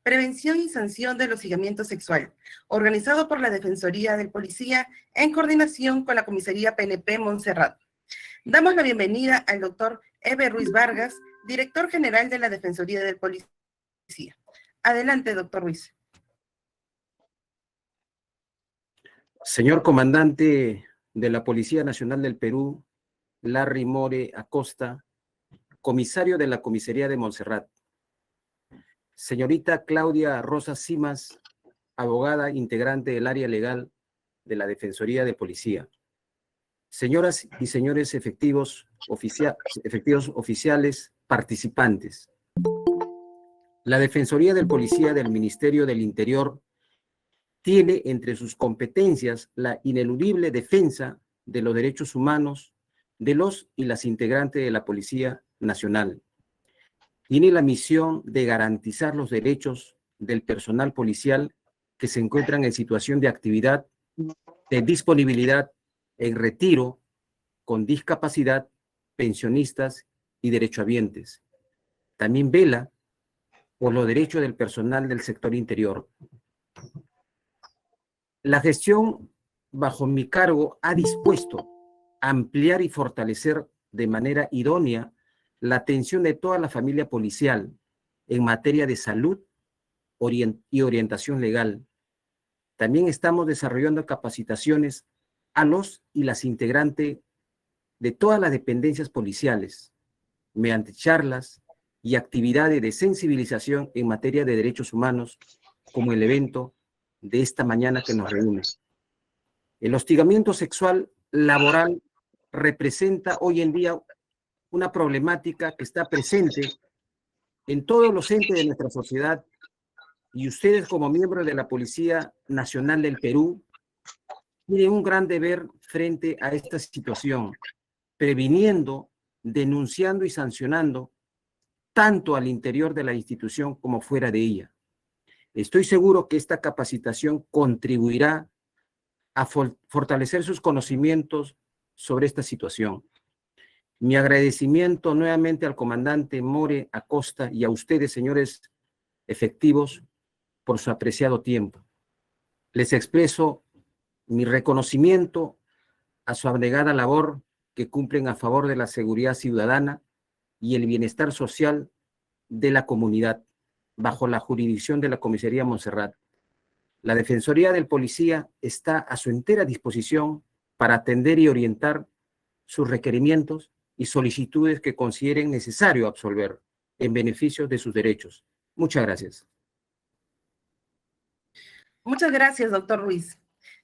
Prevención y Sanción del Hostigamiento Sexual, organizado por la Defensoría del Policía en coordinación con la Comisaría PNP Montserrat. Damos la bienvenida al doctor Eber Ruiz Vargas, director general de la Defensoría del Policía. Adelante, doctor Ruiz. Señor comandante de la Policía Nacional del Perú, Larry More Acosta, comisario de la Comisaría de Montserrat. Señorita Claudia Rosa Simas, abogada integrante del área legal de la Defensoría de Policía. Señoras y señores efectivos oficiales participantes. La Defensoría del Policía del Ministerio del Interior tiene entre sus competencias la ineludible defensa de los derechos humanos de los y las integrantes de la Policía Nacional. Tiene la misión de garantizar los derechos del personal policial que se encuentran en situación de actividad, de disponibilidad, en retiro, con discapacidad, pensionistas y derechohabientes. También vela por los derechos del personal del sector interior. La gestión bajo mi cargo ha dispuesto a ampliar y fortalecer de manera idónea la atención de toda la familia policial en materia de salud y orientación legal. También estamos desarrollando capacitaciones a los y las integrantes de todas las dependencias policiales, mediante charlas y actividades de sensibilización en materia de derechos humanos, como el evento de esta mañana que nos reúne. El hostigamiento sexual laboral representa hoy en día una problemática que está presente en todos los entes de nuestra sociedad, y ustedes como miembros de la Policía Nacional del Perú tienen un gran deber frente a esta situación, previniendo, denunciando y sancionando tanto al interior de la institución como fuera de ella. Estoy seguro que esta capacitación contribuirá a fortalecer sus conocimientos sobre esta situación. Mi agradecimiento nuevamente al comandante More Acosta y a ustedes, señores efectivos, por su apreciado tiempo. Les expreso mi reconocimiento a su abnegada labor que cumplen a favor de la seguridad ciudadana y el bienestar social de la comunidad, bajo la jurisdicción de la Comisaría Montserrat. La Defensoría del Policía está a su entera disposición para atender y orientar sus requerimientos y solicitudes que consideren necesario absolver en beneficio de sus derechos. Muchas gracias. Muchas gracias, doctor Ruiz.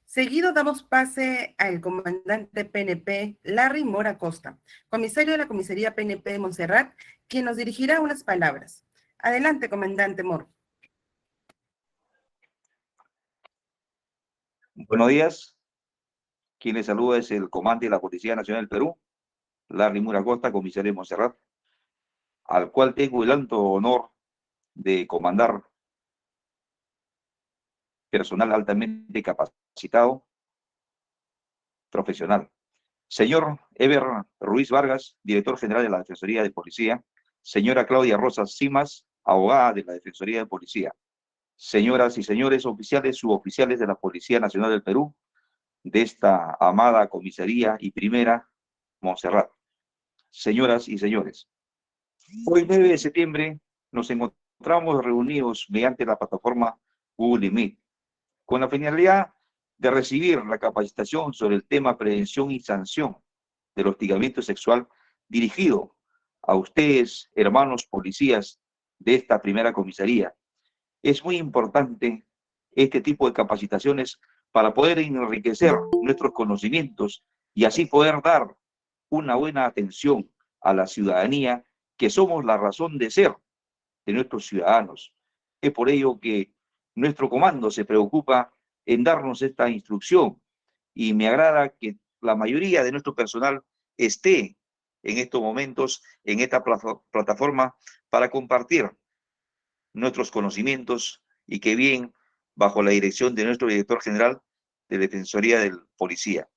Seguido damos pase al comandante PNP, Larry Mora Acosta, comisario de la Comisaría PNP de Montserrat, quien nos dirigirá unas palabras. Adelante, comandante Mora. Buenos días. Quien les saluda es el comandante de la Policía Nacional del Perú, Larry Mora Acosta, comisario de Montserrat, al cual tengo el alto honor de comandar personal altamente capacitado, profesional. Señor Eber Ruiz Vargas, director general de la Defensoría de Policía. Señora Claudia Rosa Simas, abogada de la Defensoría de Policía. Señoras y señores oficiales, suboficiales de la Policía Nacional del Perú, de esta amada comisaría y primera Montserrat. Señoras y señores, hoy 9 de septiembre nos encontramos reunidos mediante la plataforma Google Meet, con la finalidad de recibir la capacitación sobre el tema prevención y sanción del hostigamiento sexual dirigido a ustedes, hermanos policías de esta primera comisaría. Es muy importante este tipo de capacitaciones para poder enriquecer nuestros conocimientos y así poder dar una buena atención a la ciudadanía, que somos la razón de ser de nuestros ciudadanos. Es por ello que nuestro comando se preocupa en darnos esta instrucción, y me agrada que la mayoría de nuestro personal esté en estos momentos en esta plataforma para compartir nuestros conocimientos, y que bien bajo la dirección de nuestro director general de Defensoría del Policía.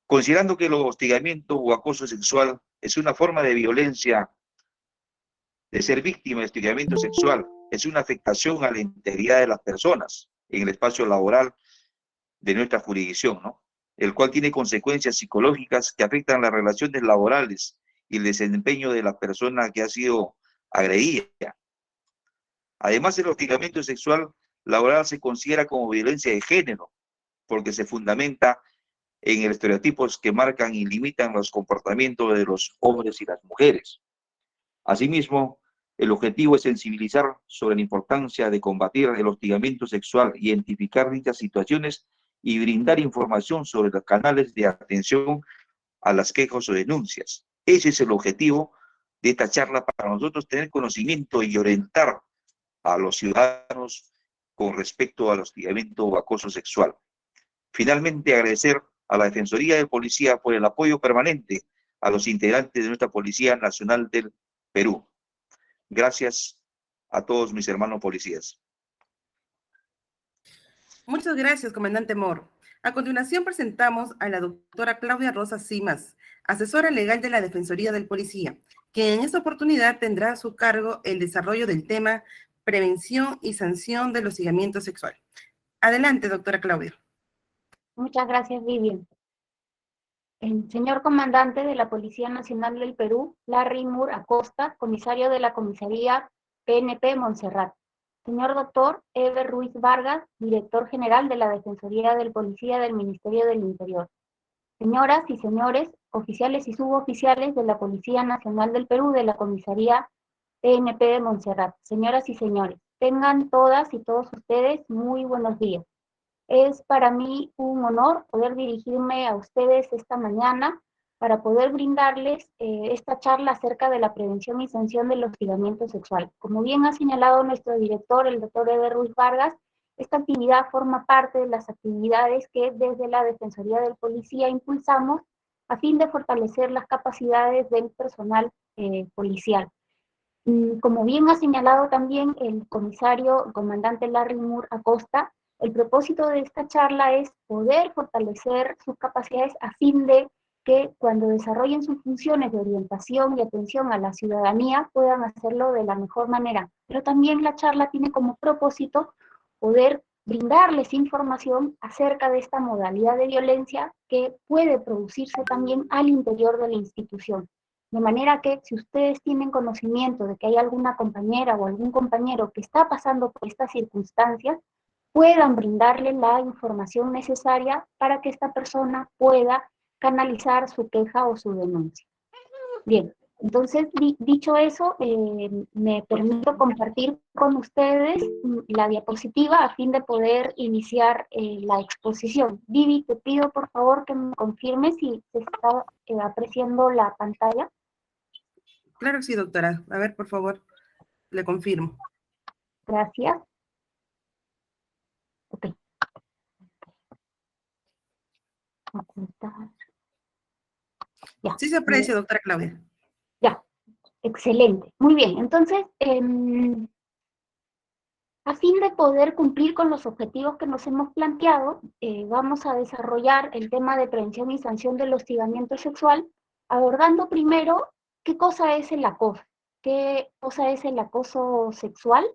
Considerando que el hostigamiento o acoso sexual es una forma de violencia, de ser víctima de hostigamiento sexual, es una afectación a la integridad de las personas en el espacio laboral de nuestra jurisdicción, ¿no? El cual tiene consecuencias psicológicas que afectan las relaciones laborales y el desempeño de la persona que ha sido agredida. Además, el hostigamiento sexual laboral se considera como violencia de género, porque se fundamenta en estereotipos que marcan y limitan los comportamientos de los hombres y las mujeres. Asimismo, el objetivo es sensibilizar sobre la importancia de combatir el hostigamiento sexual, identificar dichas situaciones y brindar información sobre los canales de atención a las quejas o denuncias. Ese es el objetivo de esta charla, para nosotros tener conocimiento y orientar a los ciudadanos con respecto al hostigamiento o acoso sexual. Finalmente, agradecer a la Defensoría de Policía por el apoyo permanente a los integrantes de nuestra Policía Nacional del Perú. Gracias a todos mis hermanos policías. Muchas gracias, comandante Moro. A continuación presentamos a la doctora Claudia Rosas Simas, asesora legal de la Defensoría del Policía, que en esta oportunidad tendrá a su cargo el desarrollo del tema prevención y sanción del hostigamiento sexual. Adelante, doctora Claudia. Muchas gracias, Vivian. El señor comandante de la Policía Nacional del Perú, Larry Moore Acosta, comisario de la comisaría PNP Montserrat. Señor doctor Eber Ruiz Vargas, director general de la Defensoría del Policía del Ministerio del Interior. Señoras y señores, oficiales y suboficiales de la Policía Nacional del Perú de la comisaría PNP de Montserrat. Señoras y señores, tengan todas y todos ustedes muy buenos días. Es para mí un honor poder dirigirme a ustedes esta mañana para poder brindarles esta charla acerca de la prevención y sanción del hostigamiento sexual. Como bien ha señalado nuestro director, el doctor Eber Ruiz Vargas, esta actividad forma parte de las actividades que desde la Defensoría del Policía impulsamos a fin de fortalecer las capacidades del personal policial. Como bien ha señalado también el comisario, el comandante Larry Moore Acosta, el propósito de esta charla es poder fortalecer sus capacidades a fin de que cuando desarrollen sus funciones de orientación y atención a la ciudadanía puedan hacerlo de la mejor manera. Pero también la charla tiene como propósito poder brindarles información acerca de esta modalidad de violencia que puede producirse también al interior de la institución. De manera que si ustedes tienen conocimiento de que hay alguna compañera o algún compañero que está pasando por estas circunstancias, puedan brindarle la información necesaria para que esta persona pueda canalizar su queja o su denuncia. Bien, entonces, dicho eso, me permito compartir con ustedes la diapositiva a fin de poder iniciar la exposición. Vivi, te pido por favor que me confirmes si se está apreciando la pantalla. Claro que sí, doctora. A ver, por favor, le confirmo. Gracias. Ok. Ya. Sí se aprecia, doctora Claudia. Ya, excelente. Muy bien, entonces, a fin de poder cumplir con los objetivos que nos hemos planteado, vamos a desarrollar el tema de prevención y sanción del hostigamiento sexual, abordando primero qué cosa es el acoso, qué cosa es el acoso sexual.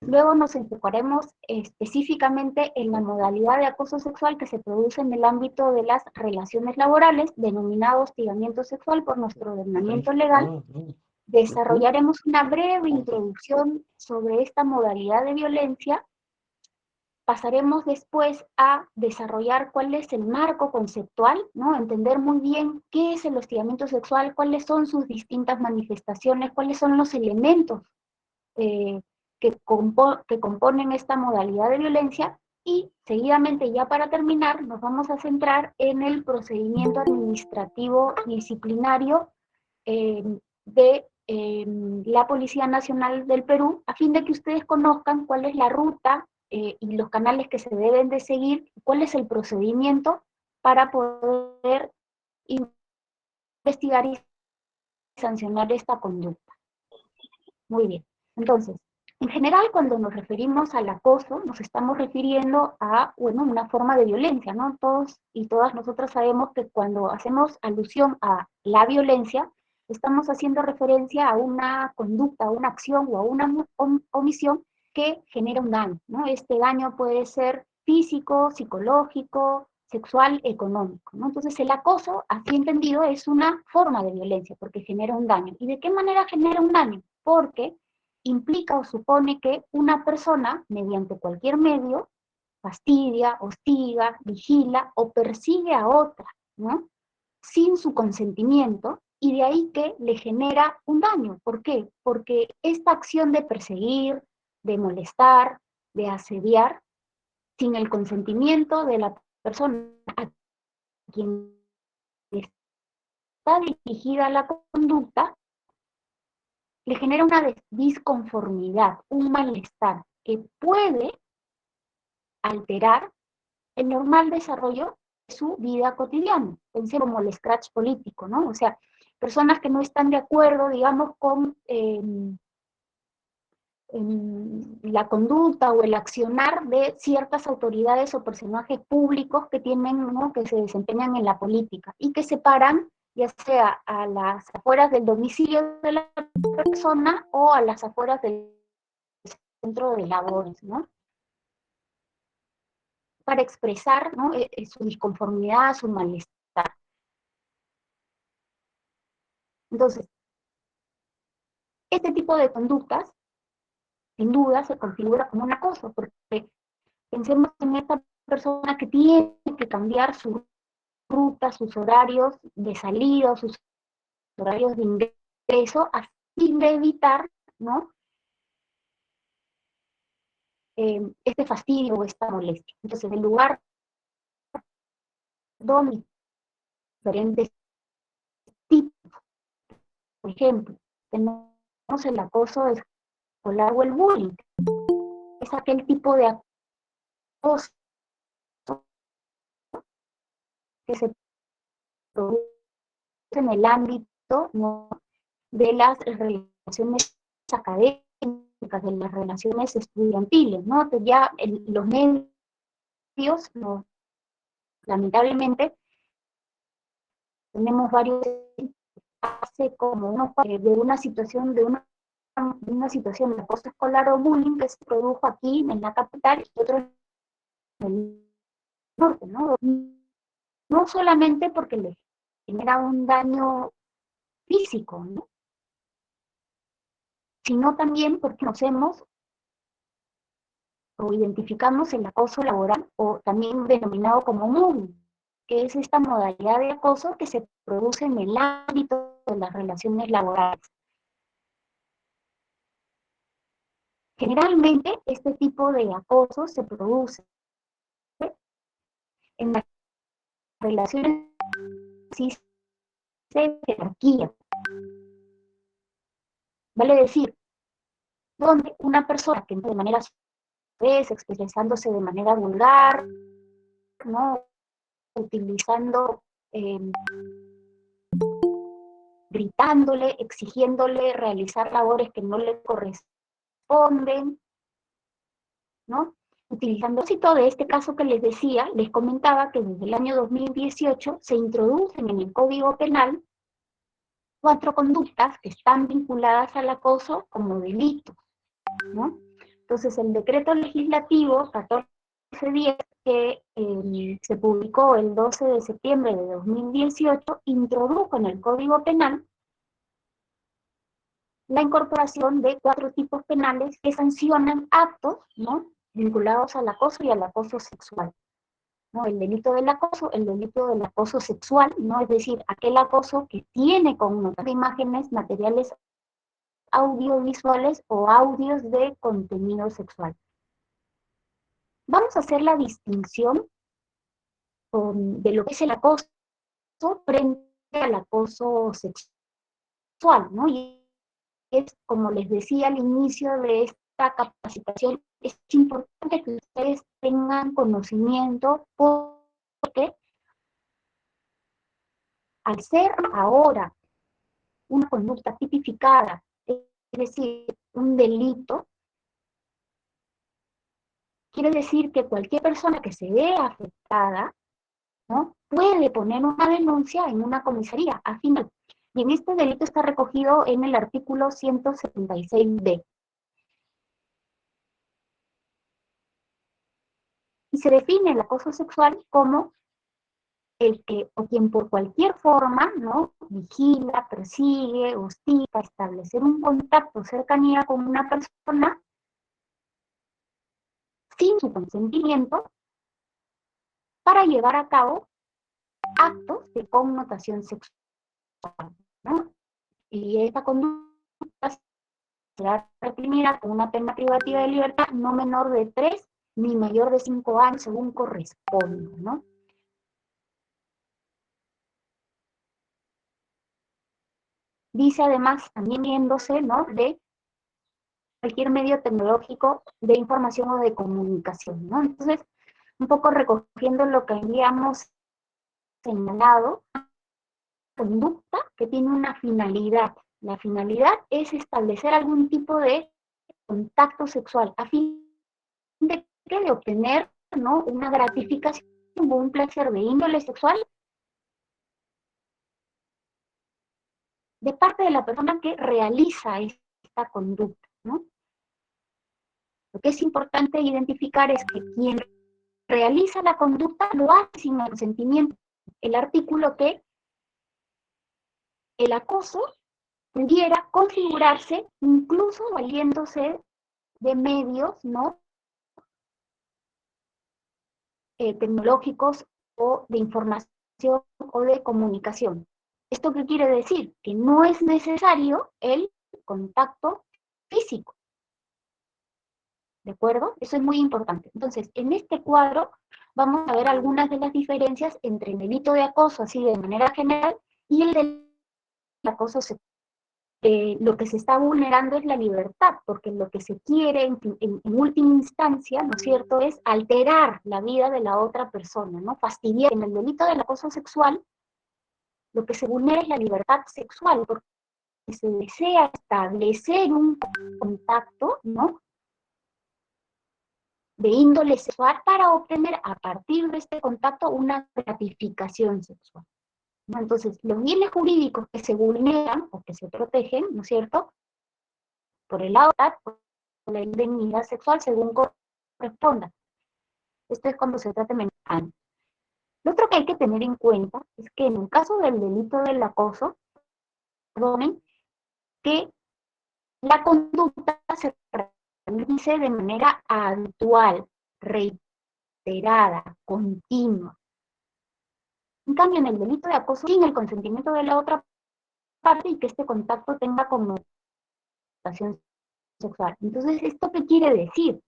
Luego nos enfocaremos específicamente en la modalidad de acoso sexual que se produce en el ámbito de las relaciones laborales, denominado hostigamiento sexual por nuestro ordenamiento legal. Desarrollaremos una breve introducción sobre esta modalidad de violencia. Pasaremos después a desarrollar cuál es el marco conceptual, ¿no? Entender muy bien qué es el hostigamiento sexual, cuáles son sus distintas manifestaciones, cuáles son los elementos que componen esta modalidad de violencia, y seguidamente, ya para terminar, nos vamos a centrar en el procedimiento administrativo disciplinario de la Policía Nacional del Perú, a fin de que ustedes conozcan cuál es la ruta y los canales que se deben de seguir, cuál es el procedimiento para poder investigar y sancionar esta conducta. Muy bien, entonces, en general, cuando nos referimos al acoso, nos estamos refiriendo a, bueno, una forma de violencia, ¿no? Todos y todas nosotras sabemos que cuando hacemos alusión a la violencia, estamos haciendo referencia a una conducta, a una acción o a una omisión que genera un daño, ¿no? Este daño puede ser físico, psicológico, sexual, económico, ¿no? Entonces el acoso, así entendido, es una forma de violencia porque genera un daño. ¿Y de qué manera genera un daño? Porque implica o supone que una persona, mediante cualquier medio, fastidia, hostiga, vigila o persigue a otra, ¿no? Sin su consentimiento, y de ahí que le genera un daño. ¿Por qué? Porque esta acción de perseguir, de molestar, de asediar, sin el consentimiento de la persona a quien está dirigida la conducta, le genera una disconformidad, un malestar que puede alterar el normal desarrollo de su vida cotidiana. Pensemos como el scratch político, ¿no? O sea, personas que no están de acuerdo, digamos, con la conducta o el accionar de ciertas autoridades o personajes públicos que tienen, ¿no?, que se desempeñan en la política y que se paran, ya sea a las afueras del domicilio de la persona o a las afueras del centro de labores, ¿no?, para expresar, ¿no?, su disconformidad, su malestar. Entonces, este tipo de conductas, sin duda, se configura como un acoso, porque pensemos en esta persona que tiene que cambiar su ruta, sus horarios de salida, sus horarios de ingreso, a fin de evitar, ¿no?, este fastidio o esta molestia. Entonces, en lugar donde diferentes tipos, por ejemplo, tenemos el acoso escolar o el bullying, es aquel tipo de acoso que se produce en el ámbito, ¿no?, de las relaciones académicas, de las relaciones estudiantiles, ¿no? Que ya los medios, ¿no?, lamentablemente, tenemos varios, hace como uno de una situación de acoso escolar o bullying que se produjo aquí en la capital y otro en el norte, ¿no? No solamente porque le genera un daño físico, ¿no?, sino también porque conocemos o identificamos el acoso laboral, o también denominado como bullying, que es esta modalidad de acoso que se produce en el ámbito de las relaciones laborales. Generalmente, este tipo de acoso se produce en las relaciones de jerarquía. Vale decir, donde una persona que de manera expresándose de manera vulgar, ¿no?, utilizando, gritándole, exigiéndole realizar labores que no le corresponden, ¿no? Utilizando todo de este caso que les decía, les comentaba que desde el año 2018 se introducen en el Código Penal 4 conductas que están vinculadas al acoso como delitos, ¿no? Entonces, el decreto legislativo 1410, que se publicó el 12 de septiembre de 2018, introdujo en el Código Penal la incorporación de 4 tipos penales que sancionan actos, ¿no?, vinculados al acoso y al acoso sexual, ¿no? El delito del acoso, el delito del acoso sexual, ¿no?, es decir, aquel acoso que tiene connotación de imágenes, materiales audiovisuales o audios de contenido sexual. Vamos a hacer la distinción de lo que es el acoso frente al acoso sexual, ¿no? Y es, como les decía al inicio de esta capacitación, es importante que ustedes tengan conocimiento porque al ser ahora una conducta tipificada, es decir, un delito, quiere decir que cualquier persona que se vea afectada, ¿no?, puede poner una denuncia en una comisaría a final. Y en este delito está recogido en el artículo 176b. Y se define el acoso sexual como el que o quien por cualquier forma, ¿no?, vigila, persigue, hostiga, establecer un contacto, cercanía con una persona sin su consentimiento para llevar a cabo actos de connotación sexual, ¿no? Y esta conducta será reprimida con una pena privativa de libertad no menor de 3 ni mayor de 5 años según corresponda, ¿no? Dice además, también viéndose, ¿no?, de cualquier medio tecnológico de información o de comunicación, ¿no? Entonces, un poco recogiendo lo que habíamos señalado, conducta que tiene una finalidad. La finalidad es establecer algún tipo de contacto sexual a fin de obtener, ¿no?, una gratificación o un placer de índole sexual de parte de la persona que realiza esta conducta, ¿no? Lo que es importante identificar es que quien realiza la conducta lo hace sin consentimiento. El artículo que el acoso pudiera configurarse incluso valiéndose de medios, ¿no?, tecnológicos o de información o de comunicación. ¿Esto qué quiere decir? Que no es necesario el contacto físico. ¿De acuerdo? Eso es muy importante. Entonces, en este cuadro vamos a ver algunas de las diferencias entre el delito de acoso, así de manera general, y el del acoso sexual. Lo que se está vulnerando es la libertad, porque lo que se quiere en última instancia, ¿no es cierto?, es alterar la vida de la otra persona, ¿no? Fastidiar. En el delito del acoso sexual, lo que se vulnera es la libertad sexual, porque se desea establecer un contacto, ¿no?, de índole sexual para obtener a partir de este contacto una gratificación sexual, ¿no? Entonces, los bienes jurídicos que se vulneran o que se protegen, ¿no es cierto?, por el lado de la indemnidad sexual según corresponda. Esto es cuando se trata de menores años. Lo otro que hay que tener en cuenta es que en el caso del delito del acoso, perdonen, que la conducta se realice de manera habitual, reiterada, continua. En cambio, en el delito de acoso, sin el consentimiento de la otra parte y que este contacto tenga connotación sexual. Entonces, ¿esto qué quiere decir?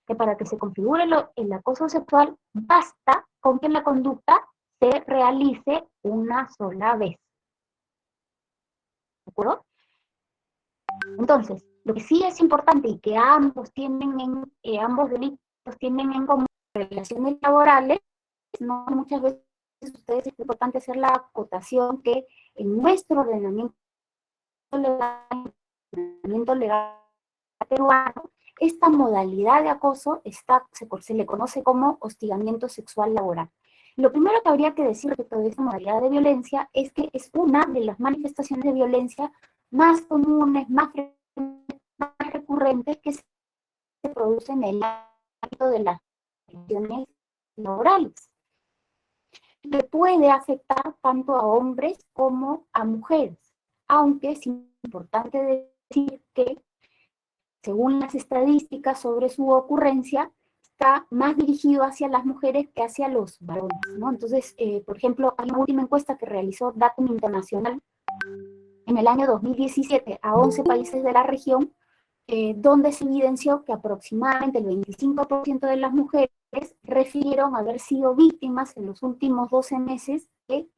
Que para que se configure el acoso sexual, basta con que la conducta se realice una sola vez. ¿De acuerdo? Entonces, lo que sí es importante y que ambos delitos tienen en común relaciones laborales, no muchas veces ustedes es importante hacer la acotación que en nuestro ordenamiento legal peruano, esta modalidad de acoso se le conoce como hostigamiento sexual laboral. Lo primero que habría que decir respecto de esta modalidad de violencia es que es una de las manifestaciones de violencia más comunes, más recurrentes que se producen en el ámbito de las relaciones laborales, que puede afectar tanto a hombres como a mujeres, aunque es importante decir que, según las estadísticas sobre su ocurrencia, está más dirigido hacia las mujeres que hacia los varones, ¿no? Entonces, por ejemplo, hay una última encuesta que realizó Datum Internacional en el año 2017 a 11 países de la región, donde se evidenció que aproximadamente el 25% de las mujeres refirieron haber sido víctimas en los últimos 12 meses de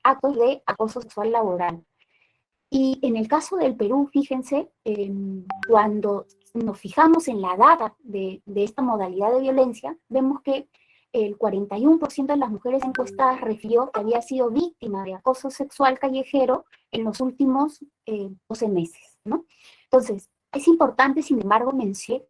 actos de acoso sexual laboral. Y en el caso del Perú, fíjense, cuando nos fijamos en la data de esta modalidad de violencia, vemos que el 41% de las mujeres encuestadas refirió que había sido víctima de acoso sexual callejero en los últimos 12 meses, ¿no? Entonces, es importante, sin embargo, mencionar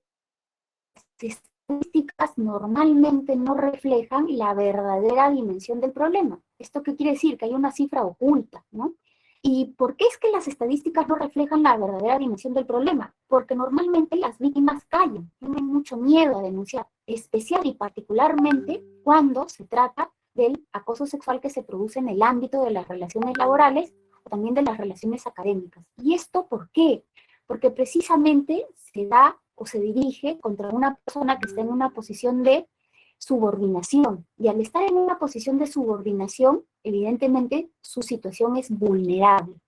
que las estadísticas normalmente no reflejan la verdadera dimensión del problema. ¿Esto qué quiere decir? Que hay una cifra oculta, ¿no? ¿Y por qué es que las estadísticas no reflejan la verdadera dimensión del problema? Porque normalmente las víctimas callan, tienen mucho mucho miedo a denunciar, especial y particularmente cuando se trata del acoso sexual que se produce en el ámbito de las relaciones laborales o también de las relaciones académicas. ¿Y esto por qué? Porque precisamente se da o se dirige contra una persona que está en una posición de subordinación. Y al estar en una posición de subordinación, evidentemente su situación es vulnerable.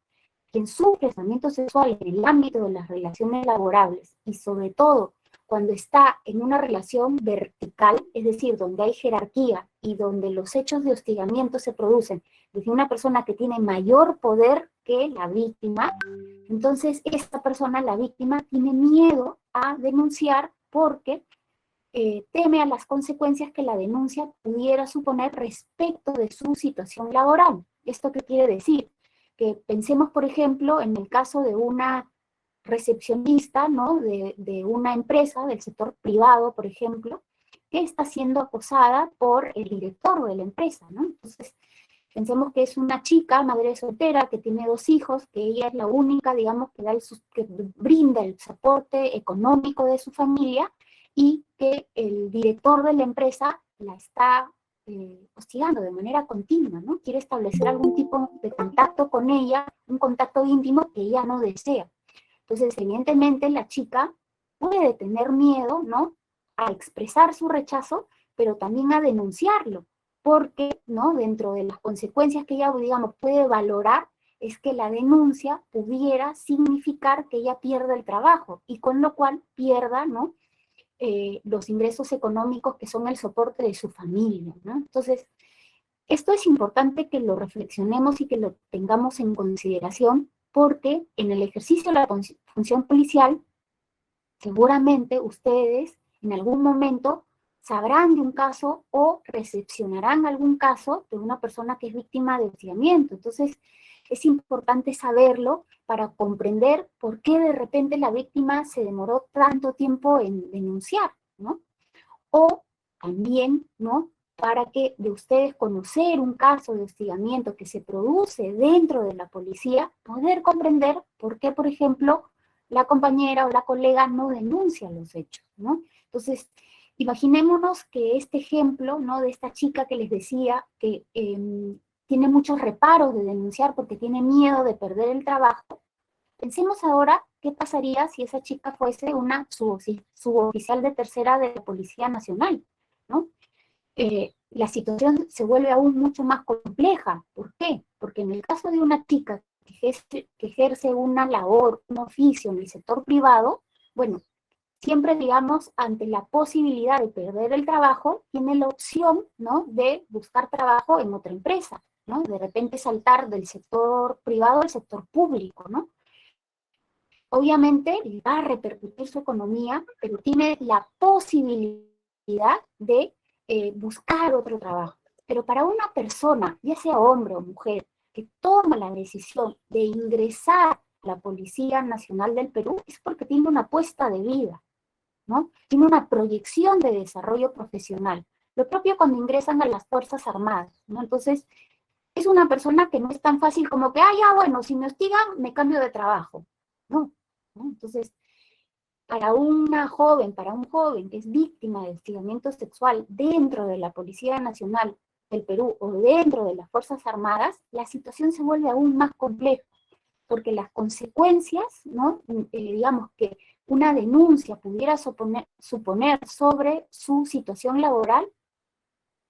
Quien sufre hostigamiento sexual en el ámbito de las relaciones laborales y sobre todo cuando está en una relación vertical, es decir, donde hay jerarquía y donde los hechos de hostigamiento se producen desde una persona que tiene mayor poder que la víctima, entonces esta persona, la víctima, tiene miedo a denunciar porque teme a las consecuencias que la denuncia pudiera suponer respecto de su situación laboral. ¿Esto qué quiere decir? Que pensemos, por ejemplo, en el caso de una recepcionista, ¿no? de una empresa del sector privado, por ejemplo, que está siendo acosada por el director de la empresa, ¿no? Entonces, pensemos que es una chica, madre soltera, que tiene 2 hijos, que ella es la única, digamos, que brinda el soporte económico de su familia y que el director de la empresa la está hostigando de manera continua, ¿no? Quiere establecer algún tipo de contacto con ella, un contacto íntimo que ella no desea. Entonces, evidentemente, la chica puede tener miedo, ¿no? A expresar su rechazo, pero también a denunciarlo, porque, ¿no? Dentro de las consecuencias que ella, digamos, puede valorar, es que la denuncia pudiera significar que ella pierda el trabajo, y con lo cual pierda, ¿no? Los ingresos económicos que son el soporte de su familia, ¿no? Entonces, esto es importante que lo reflexionemos y que lo tengamos en consideración, porque en el ejercicio de la función policial, seguramente ustedes en algún momento sabrán de un caso o recepcionarán algún caso de una persona que es víctima de hostigamiento. Entonces, es importante saberlo para comprender por qué de repente la víctima se demoró tanto tiempo en denunciar, ¿no? O también, ¿no? Para que de ustedes conocer un caso de hostigamiento que se produce dentro de la policía, poder comprender por qué, por ejemplo, la compañera o la colega no denuncia los hechos, ¿no? Entonces, imaginémonos que este ejemplo, ¿no? De esta chica que les decía que tiene muchos reparos de denunciar porque tiene miedo de perder el trabajo. Pensemos ahora qué pasaría si esa chica fuese una suboficial de tercera de la Policía Nacional, ¿no? La situación se vuelve aún mucho más compleja. ¿Por qué? Porque en el caso de una chica que ejerce una labor, un oficio en el sector privado, bueno, siempre, digamos, ante la posibilidad de perder el trabajo, tiene la opción, ¿no? De buscar trabajo en otra empresa, ¿no? De repente saltar del sector privado al sector público, ¿no? Obviamente va a repercutir su economía, pero tiene la posibilidad de buscar otro trabajo. Pero para una persona, ya sea hombre o mujer, que toma la decisión de ingresar a la Policía Nacional del Perú, es porque tiene una apuesta de vida, ¿no? Tiene una proyección de desarrollo profesional. Lo propio cuando ingresan a las Fuerzas Armadas, ¿no? Entonces, es una persona que no es tan fácil como que, ya, bueno, si me hostigan, me cambio de trabajo. No, ¿no? Entonces, para una joven, para un joven que es víctima de hostigamiento sexual dentro de la Policía Nacional del Perú o dentro de las Fuerzas Armadas, la situación se vuelve aún más compleja, porque las consecuencias, ¿no? Digamos que una denuncia pudiera suponer sobre su situación laboral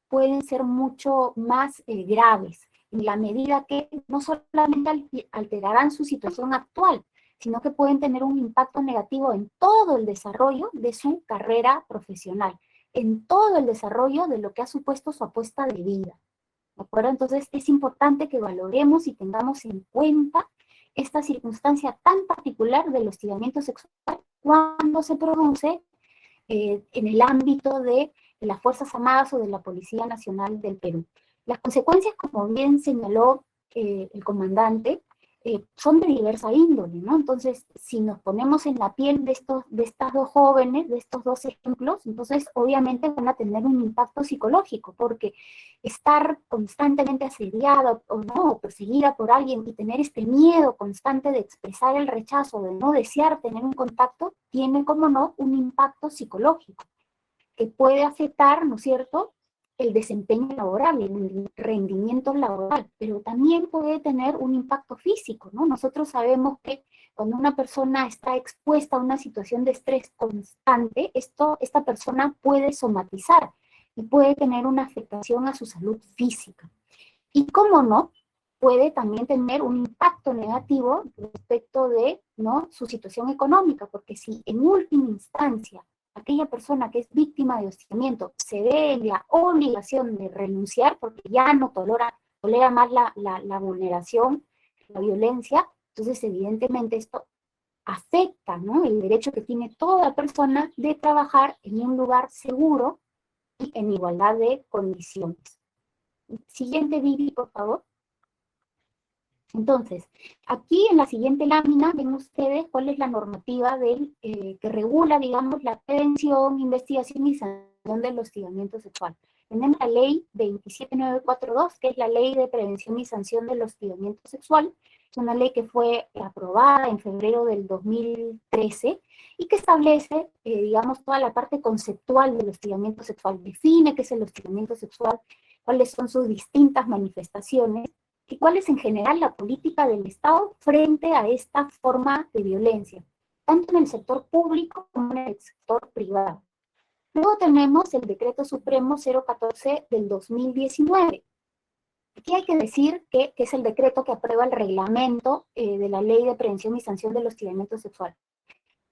pueden ser mucho más graves, en la medida que no solamente alterarán su situación actual, sino que pueden tener un impacto negativo en todo el desarrollo de su carrera profesional, en todo el desarrollo de lo que ha supuesto su apuesta de vida. ¿De acuerdo? Entonces es importante que valoremos y tengamos en cuenta esta circunstancia tan particular del hostigamiento sexual cuando se produce en el ámbito de las Fuerzas Armadas o de la Policía Nacional del Perú. Las consecuencias, como bien señaló el comandante, son de diversa índole, ¿no? Entonces, si nos ponemos en la piel de estas dos jóvenes, de estos dos ejemplos, entonces obviamente van a tener un impacto psicológico, porque estar constantemente asediada o no, o perseguida por alguien y tener este miedo constante de expresar el rechazo, de no desear tener un contacto, tiene, como no, un impacto psicológico que puede afectar, ¿no es cierto?, el desempeño laboral, el rendimiento laboral, pero también puede tener un impacto físico, ¿no? Nosotros sabemos que cuando una persona está expuesta a una situación de estrés constante, esta persona puede somatizar y puede tener una afectación a su salud física. Y cómo no, puede también tener un impacto negativo respecto de, ¿no?, su situación económica, porque si en última instancia aquella persona que es víctima de hostigamiento se ve en la obligación de renunciar porque ya no tolera más la vulneración, la violencia, entonces evidentemente esto afecta, ¿no?, el derecho que tiene toda persona de trabajar en un lugar seguro y en igualdad de condiciones. Siguiente, Vivi, por favor. Entonces, aquí en la siguiente lámina ven ustedes cuál es la normativa que regula, digamos, la prevención, investigación y sanción del hostigamiento sexual. Tenemos la ley 27942, que es la ley de prevención y sanción del hostigamiento sexual. Es una ley que fue aprobada en febrero del 2013 y que establece, digamos, toda la parte conceptual del hostigamiento sexual. Define qué es el hostigamiento sexual, cuáles son sus distintas manifestaciones, y cuál es en general la política del Estado frente a esta forma de violencia, tanto en el sector público como en el sector privado. Luego tenemos el Decreto Supremo 014 del 2019. Aquí hay que decir que es el decreto que aprueba el reglamento de la Ley de Prevención y Sanción del Hostigamiento Sexual.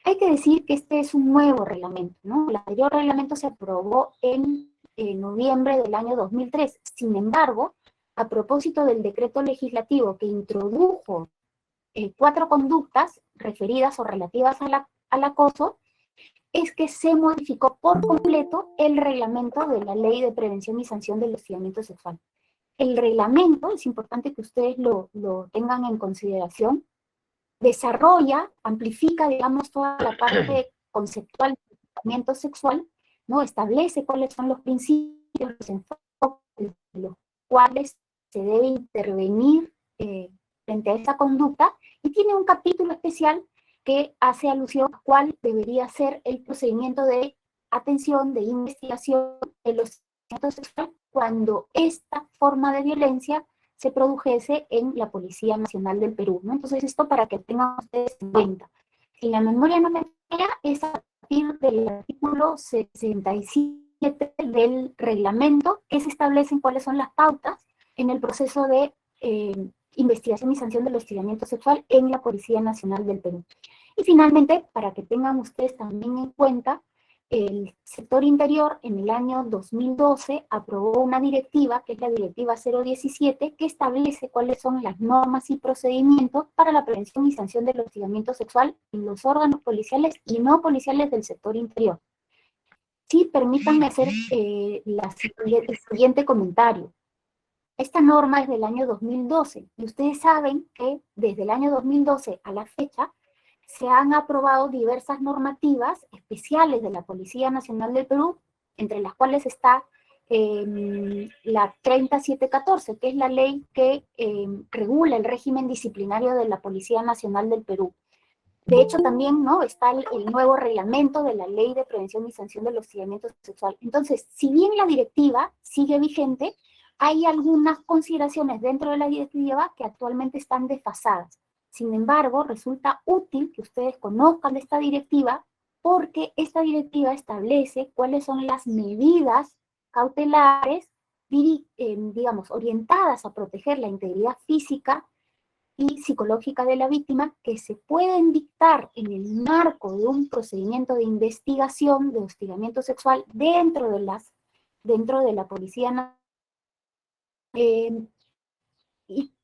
Hay que decir que este es un nuevo reglamento, ¿no? El anterior reglamento se aprobó en noviembre del año 2003. Sin embargo, a propósito del decreto legislativo que introdujo 4 conductas referidas o relativas al acoso, es que se modificó por completo el reglamento de la Ley de Prevención y Sanción del Hostigamiento Sexual. El reglamento, es importante que ustedes lo tengan en consideración, desarrolla, amplifica, digamos, toda la parte conceptual del hostigamiento sexual, ¿no? Establece cuáles son los principios, los enfoques de los cuales se debe intervenir frente a esa conducta, y tiene un capítulo especial que hace alusión a cuál debería ser el procedimiento de atención, de investigación de los hostigamientos sexuales cuando esta forma de violencia se produjese en la Policía Nacional del Perú, ¿no? Entonces, esto para que tengan ustedes en cuenta. Si la memoria no me falla, es a partir del artículo 67 del reglamento que se establecen cuáles son las pautas en el proceso de investigación y sanción del hostigamiento sexual en la Policía Nacional del Perú. Y finalmente, para que tengan ustedes también en cuenta, el sector interior en el año 2012 aprobó una directiva, que es la Directiva 017, que establece cuáles son las normas y procedimientos para la prevención y sanción del hostigamiento sexual en los órganos policiales y no policiales del sector interior. Sí, permítanme hacer el siguiente comentario. Esta norma es del año 2012 y ustedes saben que desde el año 2012 a la fecha se han aprobado diversas normativas especiales de la Policía Nacional del Perú, entre las cuales está la 30714, que es la ley que regula el régimen disciplinario de la Policía Nacional del Perú. De hecho, también, ¿no?, está el nuevo reglamento de la Ley de Prevención y Sanción del Hostigamiento Sexual. Entonces, si bien la directiva sigue vigente, hay algunas consideraciones dentro de la directiva que actualmente están desfasadas. Sin embargo, resulta útil que ustedes conozcan de esta directiva porque esta directiva establece cuáles son las medidas cautelares, digamos, orientadas a proteger la integridad física y psicológica de la víctima que se pueden dictar en el marco de un procedimiento de investigación de hostigamiento sexual dentro de la Policía Nacional.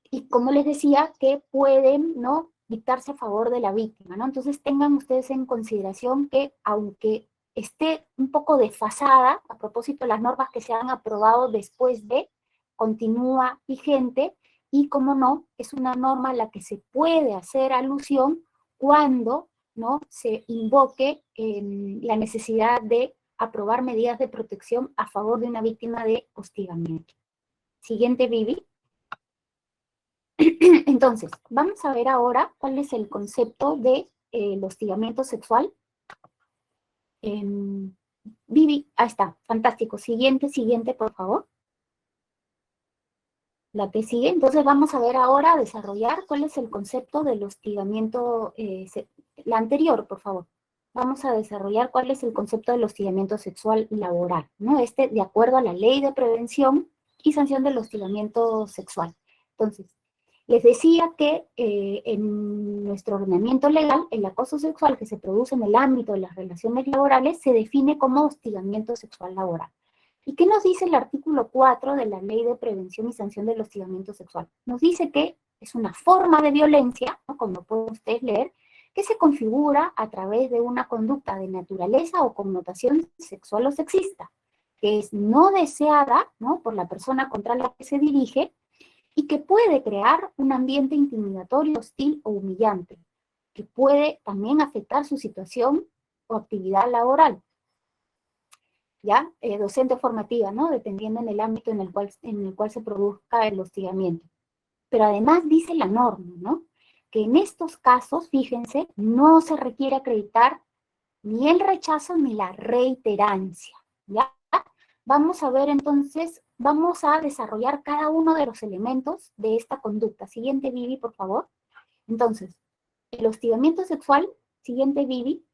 Y como les decía, que pueden, ¿no?, dictarse a favor de la víctima, ¿no? Entonces tengan ustedes en consideración que aunque esté un poco desfasada, a propósito de las normas que se han aprobado después de, continúa vigente, y, como no, es una norma a la que se puede hacer alusión cuando, ¿no?, se invoque la necesidad de aprobar medidas de protección a favor de una víctima de hostigamiento. Siguiente, Vivi. Entonces, vamos a ver ahora cuál es el concepto de el hostigamiento sexual. Vivi, ahí está, fantástico. Siguiente, por favor. La que sigue. Entonces vamos a ver ahora, a desarrollar cuál es el concepto del hostigamiento, la anterior, por favor. Vamos a desarrollar cuál es el concepto del hostigamiento sexual laboral, ¿no? De acuerdo a la Ley de Prevención y Sanción del Hostigamiento Sexual. Entonces, les decía que en nuestro ordenamiento legal, el acoso sexual que se produce en el ámbito de las relaciones laborales se define como hostigamiento sexual laboral. ¿Y qué nos dice el artículo 4 de la Ley de Prevención y Sanción del Hostigamiento Sexual? Nos dice que es una forma de violencia, ¿no?, como pueden ustedes leer, que se configura a través de una conducta de naturaleza o connotación sexual o sexista, que es no deseada, ¿no?, por la persona contra la que se dirige, y que puede crear un ambiente intimidatorio, hostil o humillante, que puede también afectar su situación o actividad laboral, ¿ya? Docente formativa, ¿no?, dependiendo en el ámbito en el cual se produzca el hostigamiento. Pero además dice la norma, ¿no?, que en estos casos, fíjense, no se requiere acreditar ni el rechazo ni la reiterancia, ¿ya? Vamos a ver entonces, vamos a desarrollar cada uno de los elementos de esta conducta. Siguiente, Vivi, por favor. Entonces, el hostigamiento sexual, siguiente, Vivi.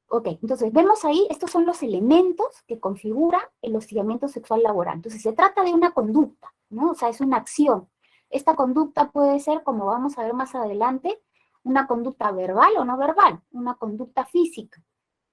Ok, entonces vemos ahí, estos son los elementos que configura el hostigamiento sexual laboral. Entonces se trata de una conducta, ¿no? O sea, es una acción. Esta conducta puede ser, como vamos a ver más adelante, una conducta verbal o no verbal, una conducta física,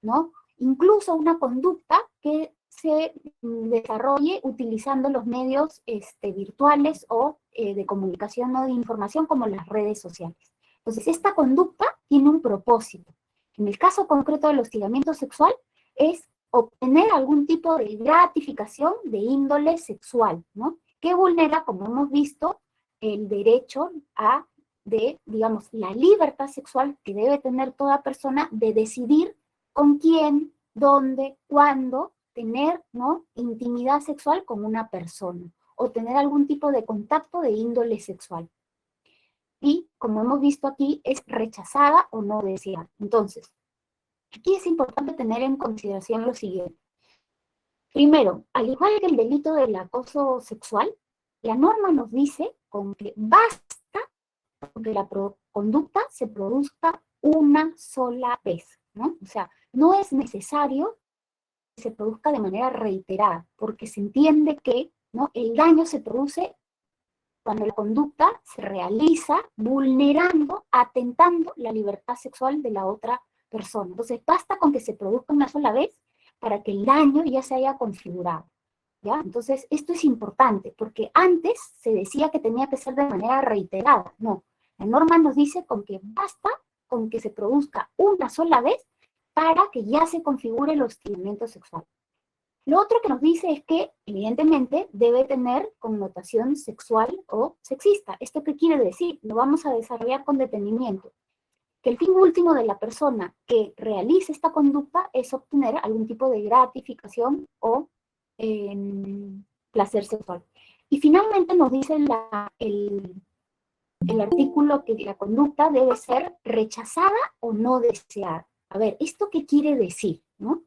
¿no? Incluso una conducta que se desarrolle utilizando los medios virtuales o de comunicación o de información como las redes sociales. Entonces, esta conducta tiene un propósito. En el caso concreto del hostigamiento sexual, es obtener algún tipo de gratificación de índole sexual, ¿no?, que vulnera, como hemos visto, el derecho digamos, la libertad sexual que debe tener toda persona de decidir con quién, dónde, cuándo tener, ¿no?, intimidad sexual con una persona, o tener algún tipo de contacto de índole sexual. Y, como hemos visto aquí, es rechazada o no deseada. Entonces, aquí es importante tener en consideración lo siguiente. Primero, al igual que el delito del acoso sexual, la norma nos dice con que basta con que la conducta se produzca una sola vez, ¿no? O sea, no es necesario que se produzca de manera reiterada, porque se entiende que, ¿no?, el daño se produce cuando la conducta se realiza vulnerando, atentando la libertad sexual de la otra persona. Entonces, basta con que se produzca una sola vez para que el daño ya se haya configurado, ¿ya? Entonces, esto es importante, porque antes se decía que tenía que ser de manera reiterada. No, la norma nos dice con que basta con que se produzca una sola vez para que ya se configure el hostigamiento sexual. Lo otro que nos dice es que, evidentemente, debe tener connotación sexual o sexista. ¿Esto qué quiere decir? Lo vamos a desarrollar con detenimiento. Que el fin último de la persona que realice esta conducta es obtener algún tipo de gratificación o placer sexual. Y finalmente nos dice el artículo que la conducta debe ser rechazada o no deseada. A ver, ¿esto qué quiere decir, no?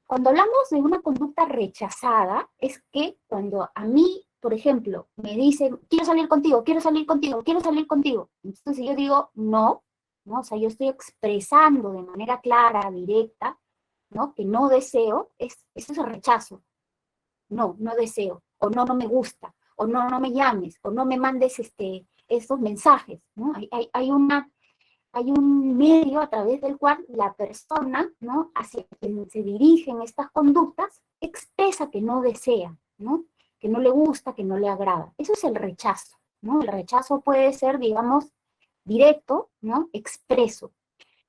Cuando hablamos de una conducta rechazada, es que cuando a mí, por ejemplo, me dicen, quiero salir contigo, quiero salir contigo, quiero salir contigo. Entonces yo digo, no, ¿no? O sea, yo estoy expresando de manera clara, directa, ¿no?, que no deseo, eso es el rechazo. No, no deseo, o no, no me gusta, o no, no me llames, o no me mandes estos mensajes, ¿no? Hay un medio a través del cual la persona, ¿no?, hacia quien se dirigen estas conductas, expresa que no desea, ¿no?, que no le gusta, que no le agrada. Eso es el rechazo, ¿no? El rechazo puede ser, digamos, directo, ¿no?, expreso.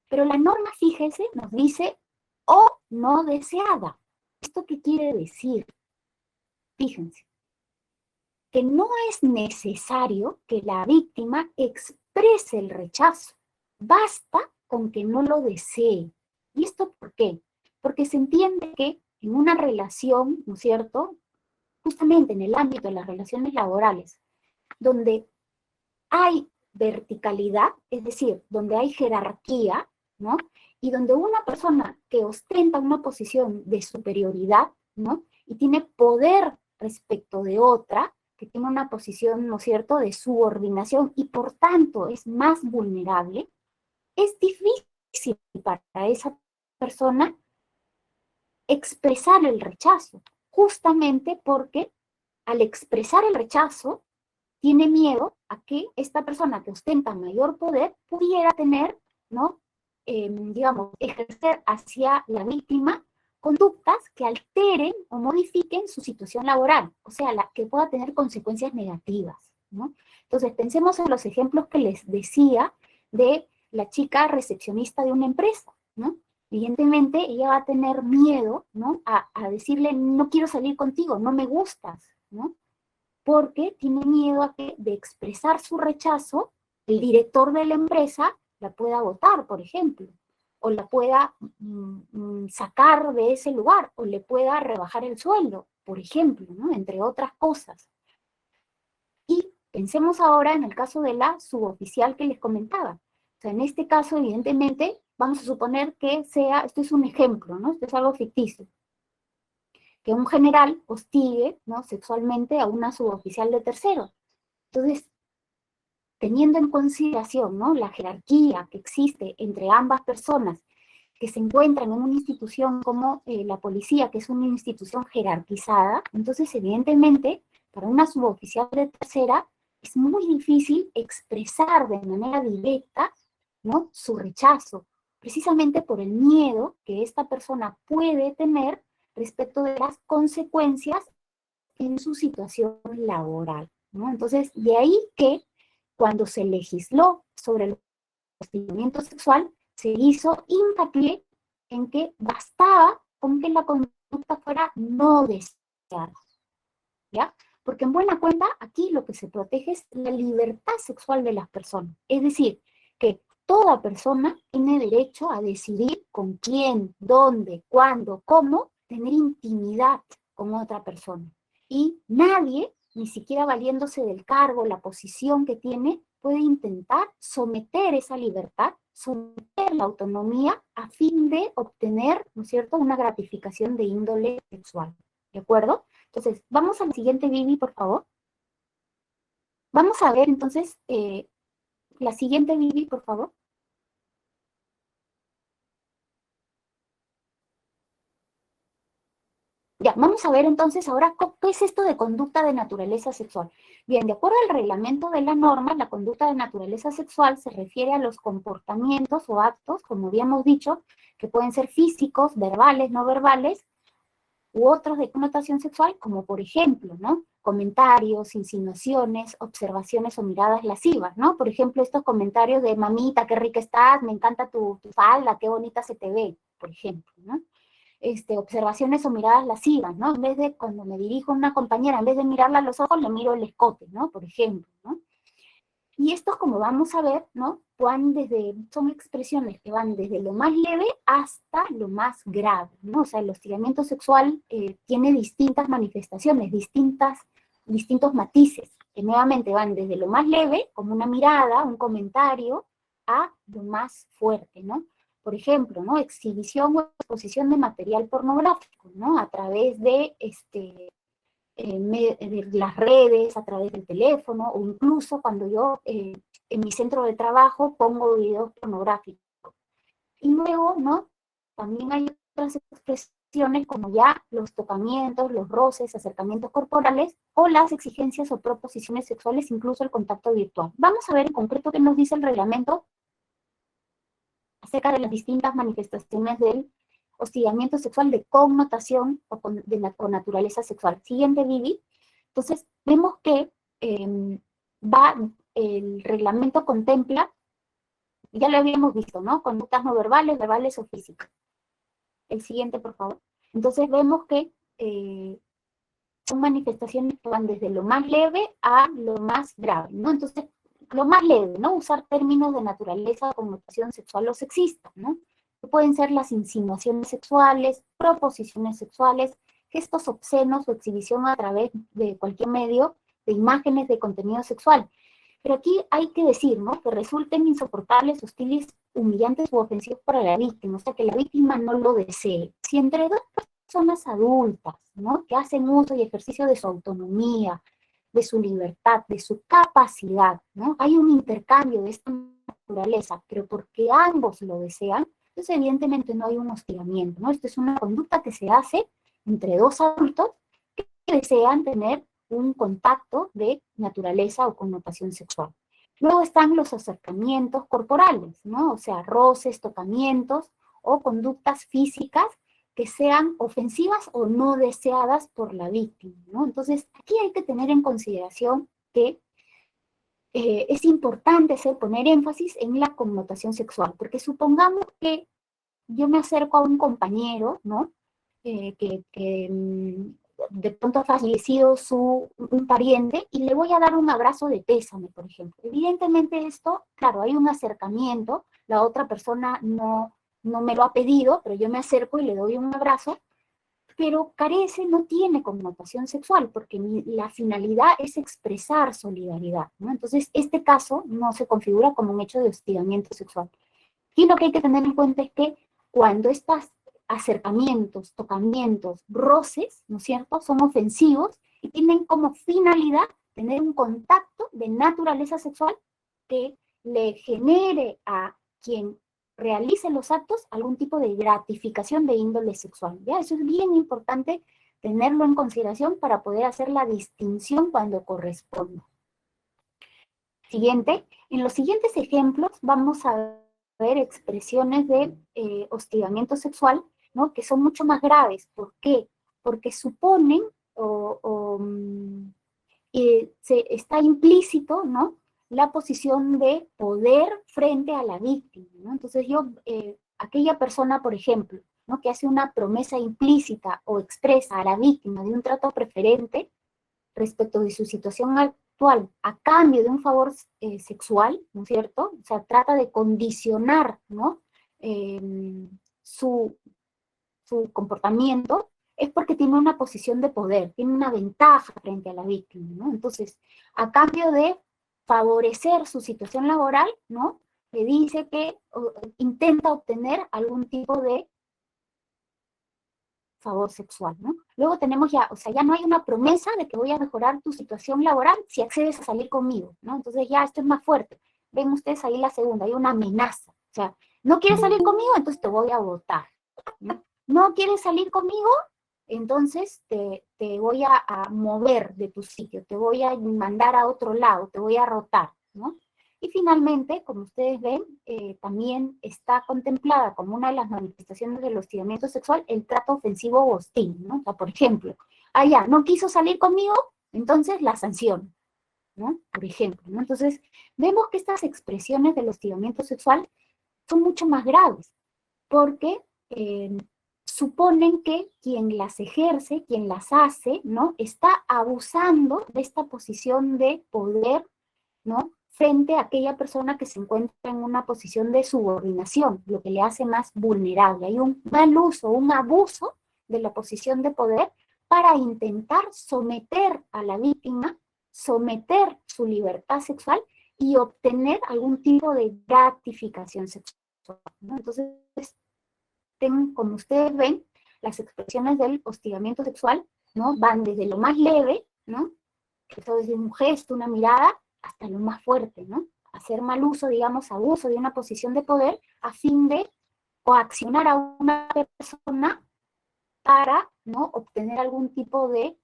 Pero la norma, fíjense, nos dice o no deseada. ¿Esto qué quiere decir? Fíjense. que no es necesario que la víctima exprese el rechazo. Basta con que no lo desee. ¿Y esto por qué? Porque se entiende que en una relación, ¿no es cierto?, justamente en el ámbito de las relaciones laborales, donde hay verticalidad, es decir, donde hay jerarquía, ¿no?, y donde una persona que ostenta una posición de superioridad, ¿no?, y tiene poder respecto de otra, que tiene una posición, ¿no es cierto?, de subordinación y por tanto es más vulnerable, es difícil para esa persona expresar el rechazo, justamente porque al expresar el rechazo tiene miedo a que esta persona que ostenta mayor poder pudiera tener, ¿no?, digamos, ejercer hacia la víctima conductas que alteren o modifiquen su situación laboral, o sea, que pueda tener consecuencias negativas, ¿no? Entonces, pensemos en los ejemplos que les decía de la chica recepcionista de una empresa, ¿no? Evidentemente, ella va a tener miedo, ¿no?, a decirle, no quiero salir contigo, no me gustas, ¿no?, porque tiene miedo a que de expresar su rechazo, el director de la empresa la pueda votar, por ejemplo, o la pueda sacar de ese lugar, o le pueda rebajar el sueldo, por ejemplo, ¿no?, entre otras cosas. Y pensemos ahora en el caso de la suboficial que les comentaba. O sea, en este caso, evidentemente, vamos a suponer que sea, esto es un ejemplo, ¿no?, esto es algo ficticio, que un general hostigue, ¿no?, sexualmente a una suboficial de tercero. Entonces, teniendo en consideración, ¿no?, la jerarquía que existe entre ambas personas que se encuentran en una institución como la policía, que es una institución jerarquizada, entonces, evidentemente, para una suboficial de tercera es muy difícil expresar de manera directa, ¿no?, su rechazo, precisamente por el miedo que esta persona puede tener respecto de las consecuencias en su situación laboral, ¿no? Entonces, de ahí que cuando se legisló sobre el hostigamiento sexual, se hizo hincapié en que bastaba con que la conducta fuera no deseada, ¿ya? Porque en buena cuenta, aquí lo que se protege es la libertad sexual de las personas. Es decir, que toda persona tiene derecho a decidir con quién, dónde, cuándo, cómo tener intimidad con otra persona. Y nadie, ni siquiera valiéndose del cargo, la posición que tiene, puede intentar someter esa libertad, someter la autonomía a fin de obtener, ¿no es cierto?, una gratificación de índole sexual. ¿De acuerdo? Entonces, vamos a la siguiente, Vivi, por favor. Vamos a ver, entonces, la siguiente, Vivi, por favor. Ya, vamos a ver entonces ahora qué es esto de conducta de naturaleza sexual. Bien, de acuerdo al reglamento de la norma, la conducta de naturaleza sexual se refiere a los comportamientos o actos, como habíamos dicho, que pueden ser físicos, verbales, no verbales, u otros de connotación sexual, como por ejemplo, ¿no?, comentarios, insinuaciones, observaciones o miradas lascivas, ¿no? Por ejemplo, estos comentarios de mamita, qué rica estás, me encanta tu falda, qué bonita se te ve, por ejemplo, ¿no? Observaciones o miradas lascivas, ¿no? En vez de, cuando me dirijo a una compañera, en vez de mirarla a los ojos, le miro el escote, ¿no?, por ejemplo, ¿no? Y estos, como vamos a ver, ¿no?, son expresiones que van desde lo más leve hasta lo más grave, ¿no? O sea, el hostigamiento sexual tiene distintas manifestaciones, distintos matices, que nuevamente van desde lo más leve, como una mirada, un comentario, a lo más fuerte, ¿no? Por ejemplo, ¿no?, exhibición o exposición de material pornográfico, ¿no?, a través de las redes, a través del teléfono, o incluso cuando yo en mi centro de trabajo pongo videos pornográficos. Y luego, ¿no?, también hay otras expresiones como ya los tocamientos, los roces, acercamientos corporales, o las exigencias o proposiciones sexuales, incluso el contacto virtual. Vamos a ver en concreto qué nos dice el reglamento acerca de las distintas manifestaciones del hostigamiento sexual de connotación o naturaleza sexual. Siguiente, Vivi. Entonces, vemos que el reglamento contempla, ya lo habíamos visto, ¿no?, conductas no verbales, verbales o físicas. El siguiente, por favor. Entonces, vemos que son manifestaciones que van desde lo más leve a lo más grave, ¿no? Entonces, lo más leve, ¿no? Usar términos de naturaleza o connotación sexual o sexista, ¿no? Que pueden ser las insinuaciones sexuales, proposiciones sexuales, gestos obscenos o exhibición a través de cualquier medio de imágenes de contenido sexual. Pero aquí hay que decir, ¿no? Que resulten insoportables, hostiles, humillantes u ofensivos para la víctima, o sea, que la víctima no lo desee. Si entre dos personas adultas, ¿no? Que hacen uso y ejercicio de su autonomía, de su libertad, de su capacidad, ¿no? Hay un intercambio de esta naturaleza, pero porque ambos lo desean, entonces evidentemente no hay un hostigamiento, ¿no? Esto es una conducta que se hace entre dos adultos que desean tener un contacto de naturaleza o connotación sexual. Luego están los acercamientos corporales, ¿no? O sea, roces, tocamientos o conductas físicas que sean ofensivas o no deseadas por la víctima, ¿no? Entonces, aquí hay que tener en consideración que es importante poner énfasis en la connotación sexual, porque supongamos que yo me acerco a un compañero, ¿no? De pronto ha fallecido un pariente y le voy a dar un abrazo de pésame, por ejemplo. Evidentemente esto, claro, hay un acercamiento, la otra persona no me lo ha pedido, pero yo me acerco y le doy un abrazo, pero no tiene connotación sexual, porque la finalidad es expresar solidaridad, ¿no? Entonces, este caso no se configura como un hecho de hostigamiento sexual. Y lo que hay que tener en cuenta es que cuando estos acercamientos, tocamientos, roces, ¿no es cierto?, son ofensivos y tienen como finalidad tener un contacto de naturaleza sexual que le genere a quien realice los actos algún tipo de gratificación de índole sexual, ¿ya? Eso es bien importante tenerlo en consideración para poder hacer la distinción cuando corresponda. Siguiente, en los siguientes ejemplos vamos a ver expresiones de hostigamiento sexual, ¿no? Que son mucho más graves. ¿Por qué? Porque suponen está implícito, ¿no?, la posición de poder frente a la víctima, ¿no? Entonces aquella persona, por ejemplo, ¿no?, que hace una promesa implícita o expresa a la víctima de un trato preferente respecto de su situación actual a cambio de un favor sexual, ¿no es cierto? O sea, trata de condicionar, ¿no?, su comportamiento, es porque tiene una posición de poder, tiene una ventaja frente a la víctima, ¿no? Entonces, a cambio de favorecer su situación laboral, ¿no?, le dice que intenta obtener algún tipo de favor sexual, ¿no? Luego tenemos ya, o sea, ya no hay una promesa de que voy a mejorar tu situación laboral si accedes a salir conmigo, ¿no? Entonces ya esto es más fuerte. Ven ustedes ahí la segunda, hay una amenaza. O sea, ¿no quieres salir conmigo? Entonces te voy a votar, ¿no? ¿No quieres salir conmigo? Entonces te voy a mover de tu sitio, te voy a mandar a otro lado, te voy a rotar, ¿no? Y finalmente, como ustedes ven, también está contemplada como una de las manifestaciones del hostigamiento sexual el trato ofensivo o hostil, ¿no? O sea, por ejemplo, no quiso salir conmigo, entonces la sanción, ¿no? Por ejemplo, ¿no? Entonces, vemos que estas expresiones del hostigamiento sexual son mucho más graves, porque suponen que quien las ejerce, quien las hace, ¿no?, está abusando de esta posición de poder, ¿no?, frente a aquella persona que se encuentra en una posición de subordinación, lo que le hace más vulnerable. Hay un mal uso, un abuso de la posición de poder para intentar someter a la víctima, someter su libertad sexual y obtener algún tipo de gratificación sexual, ¿no? Entonces, como ustedes ven, las expresiones del hostigamiento sexual, ¿no?, van desde lo más leve, ¿no?, eso desde un gesto, una mirada, hasta lo más fuerte, ¿no? Hacer mal uso, digamos, abuso de una posición de poder a fin de coaccionar a una persona para, ¿no?, obtener algún tipo de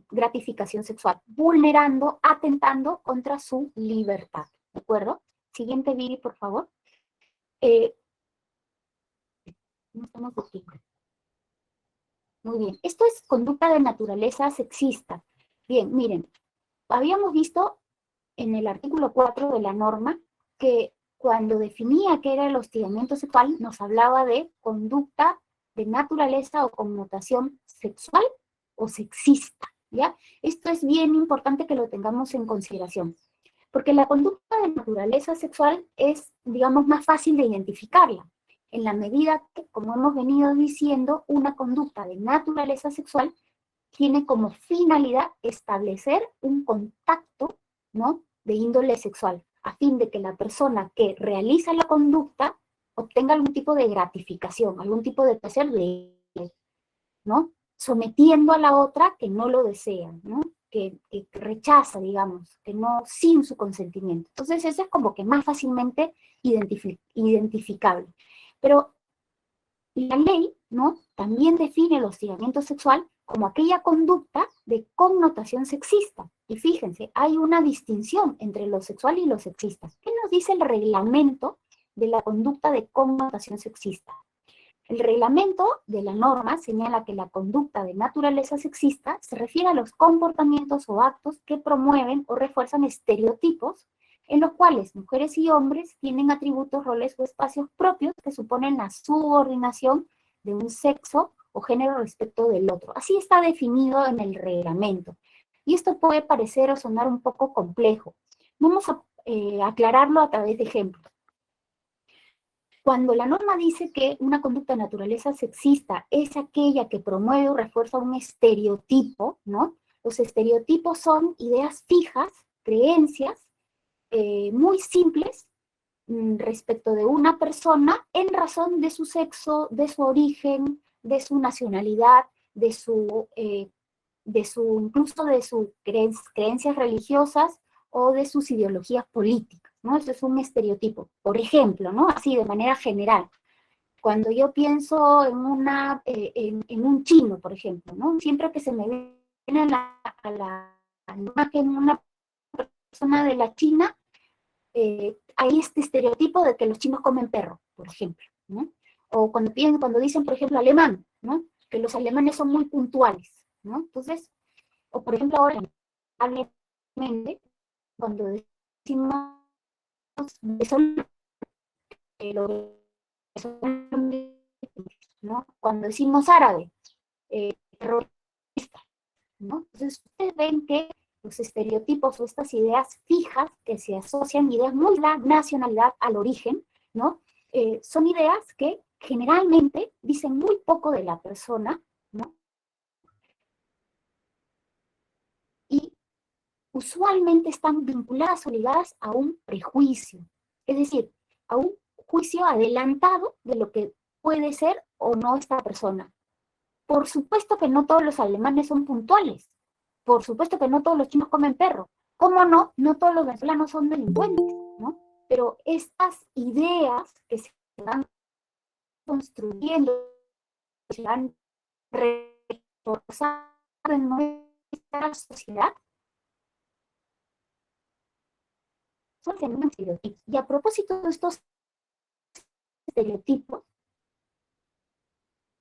gratificación sexual, vulnerando, atentando contra su libertad, ¿de acuerdo? Siguiente vídeo, por favor. No estamos aquí. Muy bien. Esto es conducta de naturaleza sexista. Bien, miren, habíamos visto en el artículo 4 de la norma que cuando definía qué era el hostigamiento sexual, nos hablaba de conducta de naturaleza o connotación sexual o sexista, ¿ya? Esto es bien importante que lo tengamos en consideración, porque la conducta de naturaleza sexual es, digamos, más fácil de identificarla, en la medida que, como hemos venido diciendo, una conducta de naturaleza sexual tiene como finalidad establecer un contacto, ¿no?, de índole sexual, a fin de que la persona que realiza la conducta obtenga algún tipo de gratificación, algún tipo de placer de, ¿no?, sometiendo a la otra que no lo desea, ¿no?, que rechaza, digamos, que no, sin su consentimiento. Entonces eso es como que más fácilmente identificable. Pero la ley, ¿no?, también define el hostigamiento sexual como aquella conducta de connotación sexista. Y fíjense, hay una distinción entre lo sexual y lo sexista. ¿Qué nos dice el reglamento de la conducta de connotación sexista? El reglamento de la norma señala que la conducta de naturaleza sexista se refiere a los comportamientos o actos que promueven o refuerzan estereotipos en los cuales mujeres y hombres tienen atributos, roles o espacios propios que suponen la subordinación de un sexo o género respecto del otro. Así está definido en el reglamento. Y esto puede parecer o sonar un poco complejo. Vamos a aclararlo a través de ejemplos. Cuando la norma dice que una conducta de naturaleza sexista es aquella que promueve o refuerza un estereotipo, ¿no? Los estereotipos son ideas fijas, creencias, muy simples respecto de una persona en razón de su sexo, de su origen, de su nacionalidad, incluso de sus creencias religiosas o de sus ideologías políticas, ¿no? Eso es un estereotipo. Por ejemplo, ¿no?, así de manera general. Cuando yo pienso en un chino, por ejemplo, ¿no?, siempre que se me viene a la imagen una persona de la China, hay este estereotipo de que los chinos comen perro, por ejemplo, ¿no? O cuando dicen, por ejemplo, alemán, ¿no?, que los alemanes son muy puntuales, ¿no? Entonces, o por ejemplo ahora, cuando decimos ¿no?, cuando decimos árabe, terrorista, ¿no? Entonces ustedes ven que los estereotipos o estas ideas fijas que se asocian, ideas muy la nacionalidad al origen, ¿no? Son ideas que generalmente dicen muy poco de la persona, ¿no? Y usualmente están vinculadas o ligadas a un prejuicio, es decir, a un juicio adelantado de lo que puede ser o no esta persona. Por supuesto que no todos los alemanes son puntuales. Por supuesto que no todos los chinos comen perro. ¿Cómo no? No todos los venezolanos son delincuentes, ¿no? Pero estas ideas que se van construyendo, se van reforzando en nuestra sociedad, son fenómenos estereotipos. Y a propósito de estos estereotipos,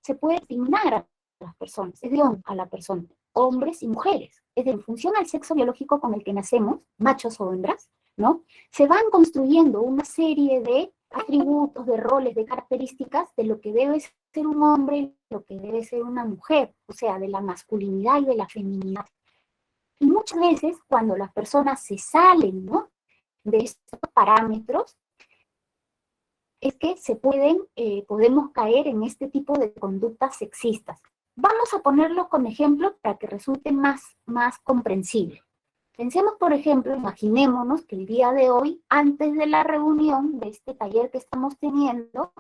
se puede discriminar a las personas, es decir, a la persona, hombres y mujeres. Es decir, en función al sexo biológico con el que nacemos, machos o hembras, ¿no?, se van construyendo una serie de atributos, de roles, de características de lo que debe ser un hombre y lo que debe ser una mujer, o sea, de la masculinidad y de la feminidad. Y muchas veces, cuando las personas se salen, ¿no?, de estos parámetros, es que podemos caer en este tipo de conductas sexistas. Vamos a ponerlo con ejemplos para que resulte más comprensible. Pensemos, por ejemplo, imaginémonos que el día de hoy, antes de la reunión de este taller que estamos teniendo,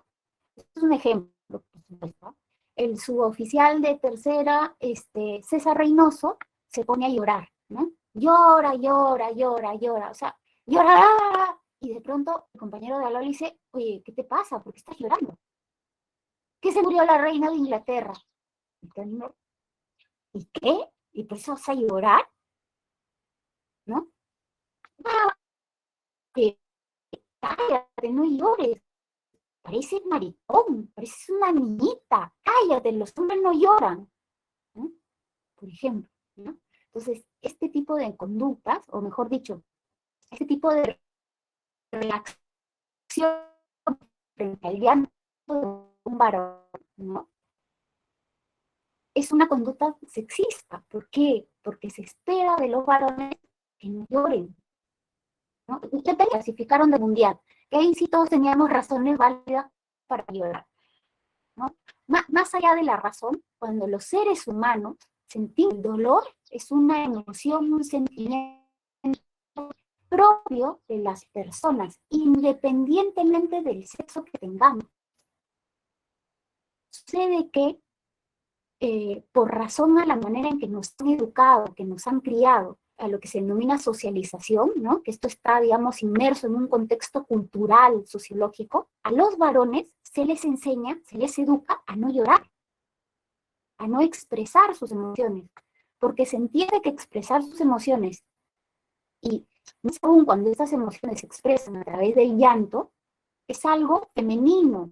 es un ejemplo, por supuesto, el suboficial de tercera, César Reynoso, se pone a llorar, ¿no? Llora, o sea, llora, y de pronto el compañero de al lado le dice, oye, ¿qué te pasa? ¿Por qué estás llorando? Que se murió la reina de Inglaterra. ¿Y qué? ¿Y por eso vas a llorar? ¿No? Cállate, no llores. Pareces maricón, pareces una niñita. Cállate, los hombres no lloran, ¿no?, por ejemplo, ¿no? Entonces, este tipo de conductas, o mejor dicho, este tipo de reacción frente al llanto de un varón, ¿no?, es una conducta sexista. ¿Por qué? Porque se espera de los varones que no lloren, ¿no? Ustedes clasificaron de mundial, que ahí sí todos teníamos razones válidas para llorar, ¿no? Más allá de la razón, cuando los seres humanos sentimos el dolor, es una emoción, un sentimiento propio de las personas, independientemente del sexo que tengamos. Sucede que por razón a la manera en que nos han educado, que nos han criado, a lo que se denomina socialización, ¿no? Que esto está, digamos, inmerso en un contexto cultural, sociológico, a los varones se les enseña, se les educa a no llorar, a no expresar sus emociones, porque se entiende que expresar sus emociones, y más aún cuando estas emociones se expresan a través del llanto, es algo femenino,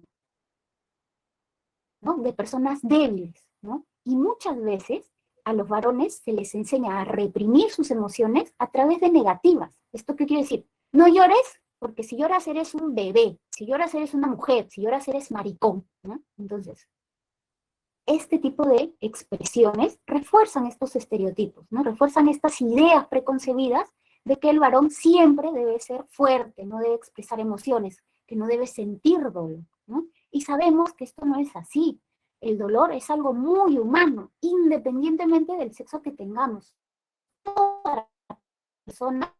¿no? De personas débiles, ¿no? Y muchas veces a los varones se les enseña a reprimir sus emociones a través de negativas. ¿Esto qué quiere decir? No llores, porque si lloras eres un bebé, si lloras eres una mujer, si lloras eres maricón, ¿no? Entonces, este tipo de expresiones refuerzan estos estereotipos, ¿no? Refuerzan estas ideas preconcebidas de que el varón siempre debe ser fuerte, no debe expresar emociones, que no debe sentir dolor, ¿no? Y sabemos que esto no es así. El dolor es algo muy humano, independientemente del sexo que tengamos. Todas las personas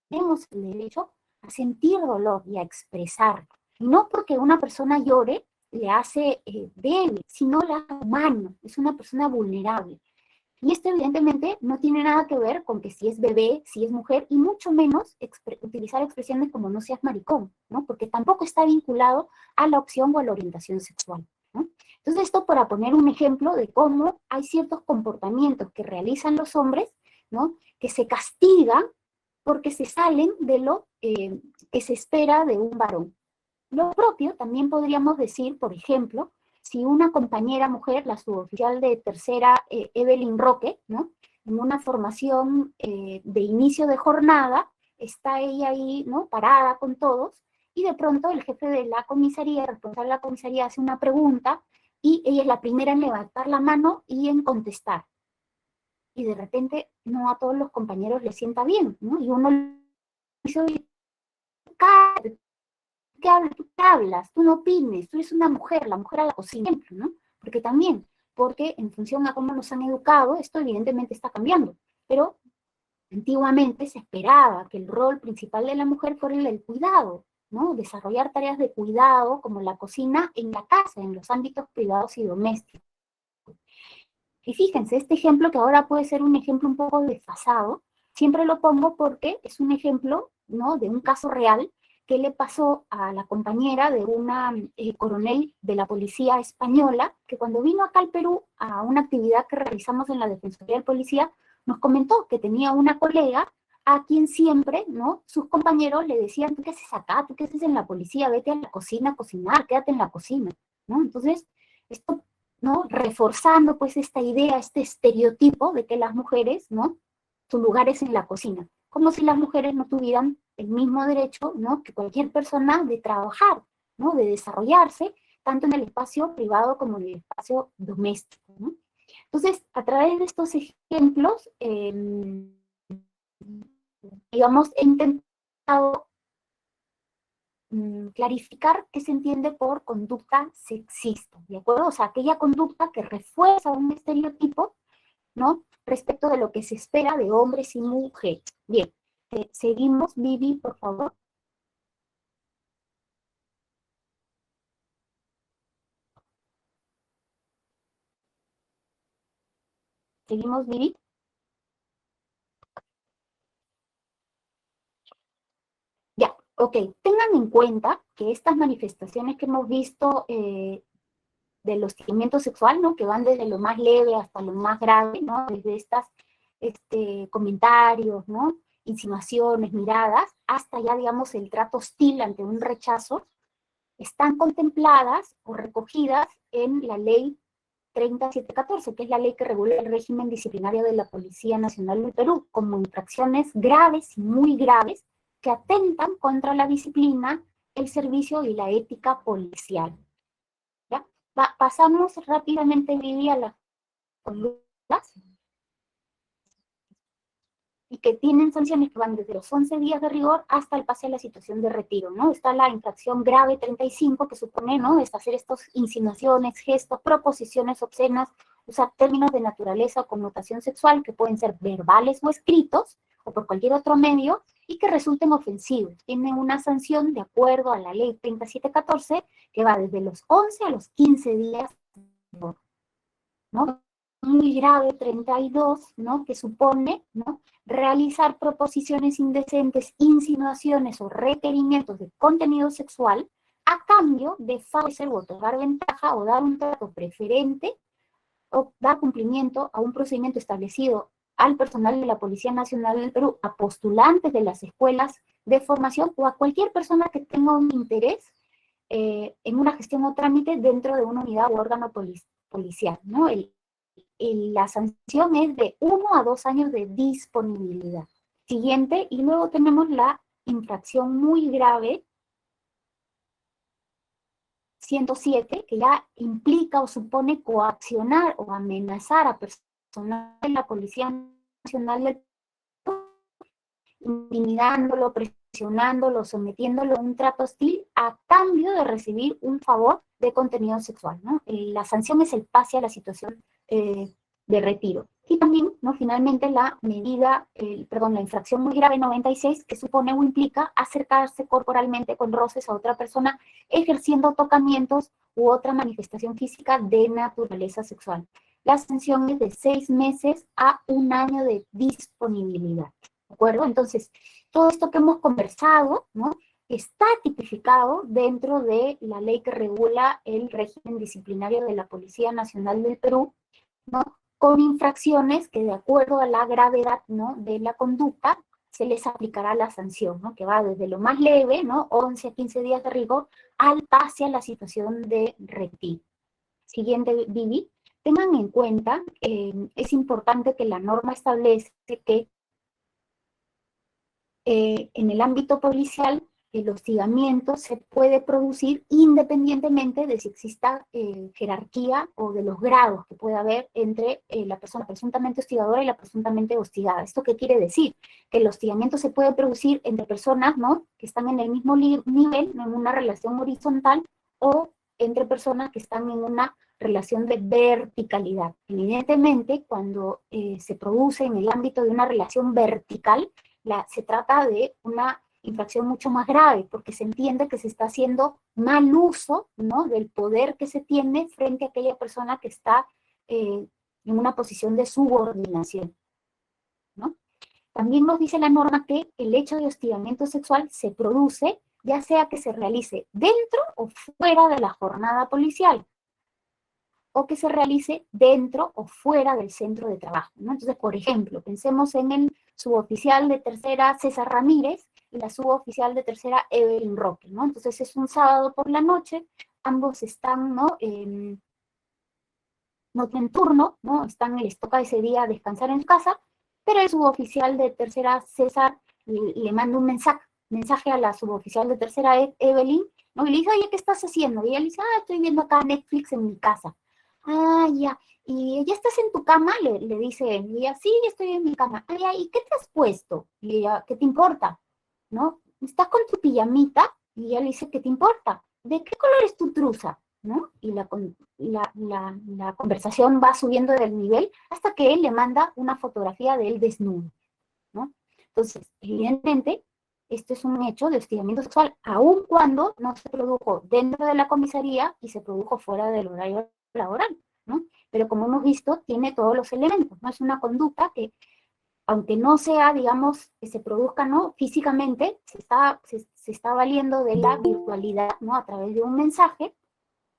tenemos el derecho a sentir dolor y a expresar. Y no porque una persona llore le hace débil, sino la hace humano, es una persona vulnerable. Y esto evidentemente no tiene nada que ver con que si es bebé, si es mujer, y mucho menos utilizar expresiones como no seas maricón, ¿no? Porque tampoco está vinculado a la opción o a la orientación sexual, ¿no? Entonces esto para poner un ejemplo de cómo hay ciertos comportamientos que realizan los hombres, ¿no? Que se castigan porque se salen de lo que se espera de un varón. Lo propio también podríamos decir, por ejemplo, si una compañera mujer, la suboficial de tercera, Evelyn Roque, ¿no? En una formación de inicio de jornada, está ella ahí, ¿no? Parada con todos, y de pronto el jefe de la comisaría, el responsable de la comisaría, hace una pregunta, y ella es la primera en levantar la mano y en contestar. Y de repente no a todos los compañeros les sienta bien, ¿no? Y uno le dice, ¿qué hablas? ¿Tú qué hablas? Tú no opines, tú eres una mujer, la mujer a la cocina, ¿no? Porque también, porque en función a cómo nos han educado, esto evidentemente está cambiando, pero antiguamente se esperaba que el rol principal de la mujer fuera el del cuidado, ¿no? Desarrollar tareas de cuidado como la cocina en la casa, en los ámbitos privados y domésticos. Y fíjense, este ejemplo que ahora puede ser un ejemplo un poco desfasado, siempre lo pongo porque es un ejemplo, ¿no? De un caso real que le pasó a la compañera de una coronel de la policía española, que cuando vino acá al Perú a una actividad que realizamos en la Defensoría del Policía, nos comentó que tenía una colega a quien siempre, ¿no? Sus compañeros le decían, ¿tú qué haces acá? ¿Tú qué haces en la policía? Vete a la cocina a cocinar, quédate en la cocina, ¿no? Entonces, esto, ¿no? Reforzando pues esta idea, este estereotipo de que las mujeres, ¿no? Su lugar es en la cocina, como si las mujeres no tuvieran el mismo derecho, ¿no? Que cualquier persona de trabajar, ¿no? De desarrollarse, tanto en el espacio privado como en el espacio doméstico, ¿no? Entonces, a través de estos ejemplos, digamos, he intentado clarificar qué se entiende por conducta sexista, ¿de acuerdo? O sea, aquella conducta que refuerza un estereotipo, ¿no? Respecto de lo que se espera de hombres y mujeres. Bien, seguimos, Vivi, por favor. Seguimos, Vivi. Ya, ok. Tengan en cuenta que estas manifestaciones que hemos visto del hostigamiento sexual, ¿no? Que van desde lo más leve hasta lo más grave, ¿no? Desde estos comentarios, ¿no? Insinuaciones, miradas, hasta ya, digamos, el trato hostil ante un rechazo, están contempladas o recogidas en la ley 3714, que es la ley que regula el régimen disciplinario de la Policía Nacional del Perú, como infracciones graves y muy graves que atentan contra la disciplina, el servicio y la ética policial. ¿Ya? Pasamos rápidamente, Vivi, a la conductas y que tienen sanciones que van desde los 11 días de rigor hasta el pase a la situación de retiro, ¿no? Está la infracción grave 35, que supone, ¿no?, es hacer estas insinuaciones, gestos, proposiciones obscenas, usar términos de naturaleza o connotación sexual que pueden ser verbales o escritos, o por cualquier otro medio, y que resulten ofensivos. Tienen una sanción de acuerdo a la ley 3714, que va desde los 11 a los 15 días, ¿no? Muy grave 32, ¿no?, que supone, ¿no?, realizar proposiciones indecentes, insinuaciones o requerimientos de contenido sexual a cambio de favorecer o otorgar ventaja o dar un trato preferente o dar cumplimiento a un procedimiento establecido al personal de la Policía Nacional del Perú, a postulantes de las escuelas de formación o a cualquier persona que tenga un interés en una gestión o trámite dentro de una unidad o órgano policial, ¿no? La sanción es de 1 a 2 años de disponibilidad. Siguiente, y luego tenemos la infracción muy grave 107, que ya implica o supone coaccionar o amenazar a personal de la Policía Nacional del Perú, intimidándolo, presionándolo, sometiéndolo a un trato hostil a cambio de recibir un favor de contenido sexual, ¿no? La sanción es el pase a la situación de retiro. Y también, ¿no?, finalmente la medida, la infracción muy grave 96, que supone o implica acercarse corporalmente con roces a otra persona, ejerciendo tocamientos u otra manifestación física de naturaleza sexual. La sanción es de 6 meses a 1 año de disponibilidad, ¿de acuerdo? Entonces, todo esto que hemos conversado, ¿no?, está tipificado dentro de la ley que regula el régimen disciplinario de la Policía Nacional del Perú, ¿no?, con infracciones que de acuerdo a la gravedad, ¿no?, de la conducta se les aplicará la sanción, ¿no?, que va desde lo más leve, ¿no?, 11 a 15 días de rigor, al pase a la situación de retiro. Siguiente, Vivi. Tengan en cuenta, es importante que la norma establece que en el ámbito policial el hostigamiento se puede producir independientemente de si exista jerarquía o de los grados que pueda haber entre la persona presuntamente hostigadora y la presuntamente hostigada. ¿Esto qué quiere decir? Que el hostigamiento se puede producir entre personas, ¿no?, que están en el mismo nivel, ¿no?, en una relación horizontal, o entre personas que están en una relación de verticalidad. Evidentemente, cuando se produce en el ámbito de una relación vertical, se trata de una infracción mucho más grave, porque se entiende que se está haciendo mal uso, ¿no?, del poder que se tiene frente a aquella persona que está en una posición de subordinación, ¿no? También nos dice la norma que el hecho de hostigamiento sexual se produce ya sea que se realice dentro o fuera de la jornada policial, o que se realice dentro o fuera del centro de trabajo, ¿no? Entonces, por ejemplo, pensemos en el suboficial de tercera César Ramírez y la suboficial de tercera Evelyn Roque, ¿no? Entonces es un sábado por la noche, ambos están, ¿no?, no tienen turno, ¿no?, les toca ese día descansar en su casa, pero el suboficial de tercera César le manda un mensaje a la suboficial de tercera Evelyn, ¿no?, y le dice: oye, ¿qué estás haciendo? Y ella le dice: estoy viendo acá Netflix en mi casa. Ya. ¿Y ya estás en tu cama? Le dice él. Y ella: sí, estoy en mi cama. Ya. ¿Y qué te has puesto? Y ella: ¿qué te importa? ¿No? ¿Estás con tu pijamita? Y ella le dice: ¿qué te importa? ¿De qué color es tu truza? ¿No? Y la conversación va subiendo del nivel hasta que él le manda una fotografía de él desnudo, ¿no? Entonces, evidentemente, esto es un hecho de hostigamiento sexual, aun cuando no se produjo dentro de la comisaría y se produjo fuera del horario laboral, ¿no? Pero como hemos visto, tiene todos los elementos, ¿no? Es una conducta que, aunque no sea, digamos, que se produzca, ¿no?, físicamente, se está valiendo de la virtualidad, ¿no?, a través de un mensaje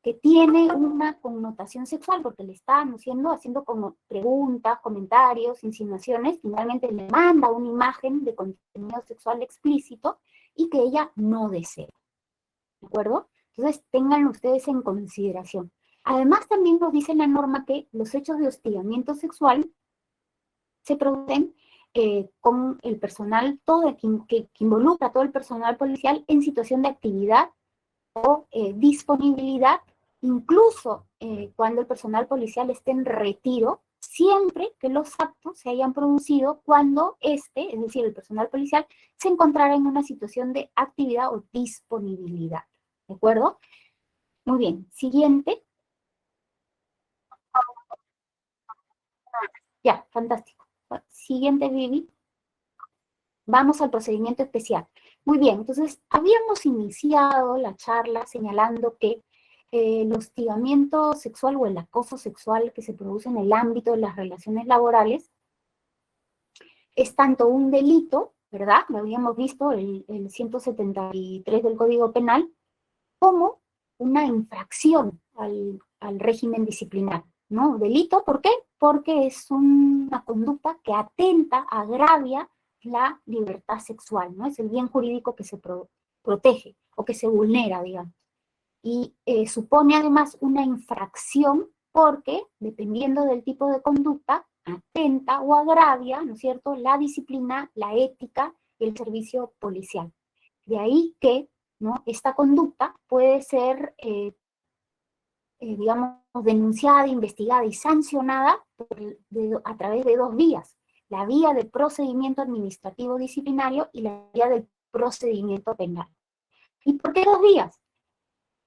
que tiene una connotación sexual, porque le está haciendo como preguntas, comentarios, insinuaciones, finalmente le manda una imagen de contenido sexual explícito y que ella no desea, ¿de acuerdo? Entonces, ténganlo ustedes en consideración. Además, también nos dice la norma que los hechos de hostigamiento sexual se producen con el personal, que involucra a todo el personal policial en situación de actividad o disponibilidad incluso cuando el personal policial esté en retiro, siempre que los actos se hayan producido cuando es decir, el personal policial, se encontrara en una situación de actividad o disponibilidad. ¿De acuerdo? Muy bien. Siguiente. Ya, fantástico. Siguiente, Vivi. Vamos al procedimiento especial. Muy bien, entonces habíamos iniciado la charla señalando que el hostigamiento sexual o el acoso sexual que se produce en el ámbito de las relaciones laborales es tanto un delito, ¿verdad? Lo habíamos visto, el 173 del Código Penal, como una infracción al régimen disciplinario, ¿no? Delito, ¿por qué? Porque es una conducta que atenta, agravia la libertad sexual, ¿no? Es el bien jurídico que se protege o que se vulnera, digamos. Y supone además una infracción porque, dependiendo del tipo de conducta, atenta o agravia, ¿no es cierto?, la disciplina, la ética y el servicio policial. De ahí que, ¿no?, esta conducta puede ser, digamos, denunciada, investigada y sancionada a través de dos vías: la vía del procedimiento administrativo disciplinario y la vía del procedimiento penal. ¿Y por qué dos vías?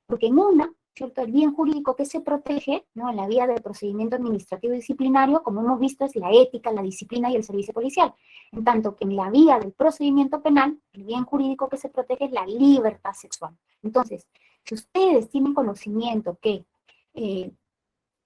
Porque en una, ¿cierto?, el bien jurídico que se protege, ¿no?, en la vía del procedimiento administrativo disciplinario, como hemos visto, es la ética, la disciplina y el servicio policial. En tanto que en la vía del procedimiento penal, el bien jurídico que se protege es la libertad sexual. Entonces, si ustedes tienen conocimiento que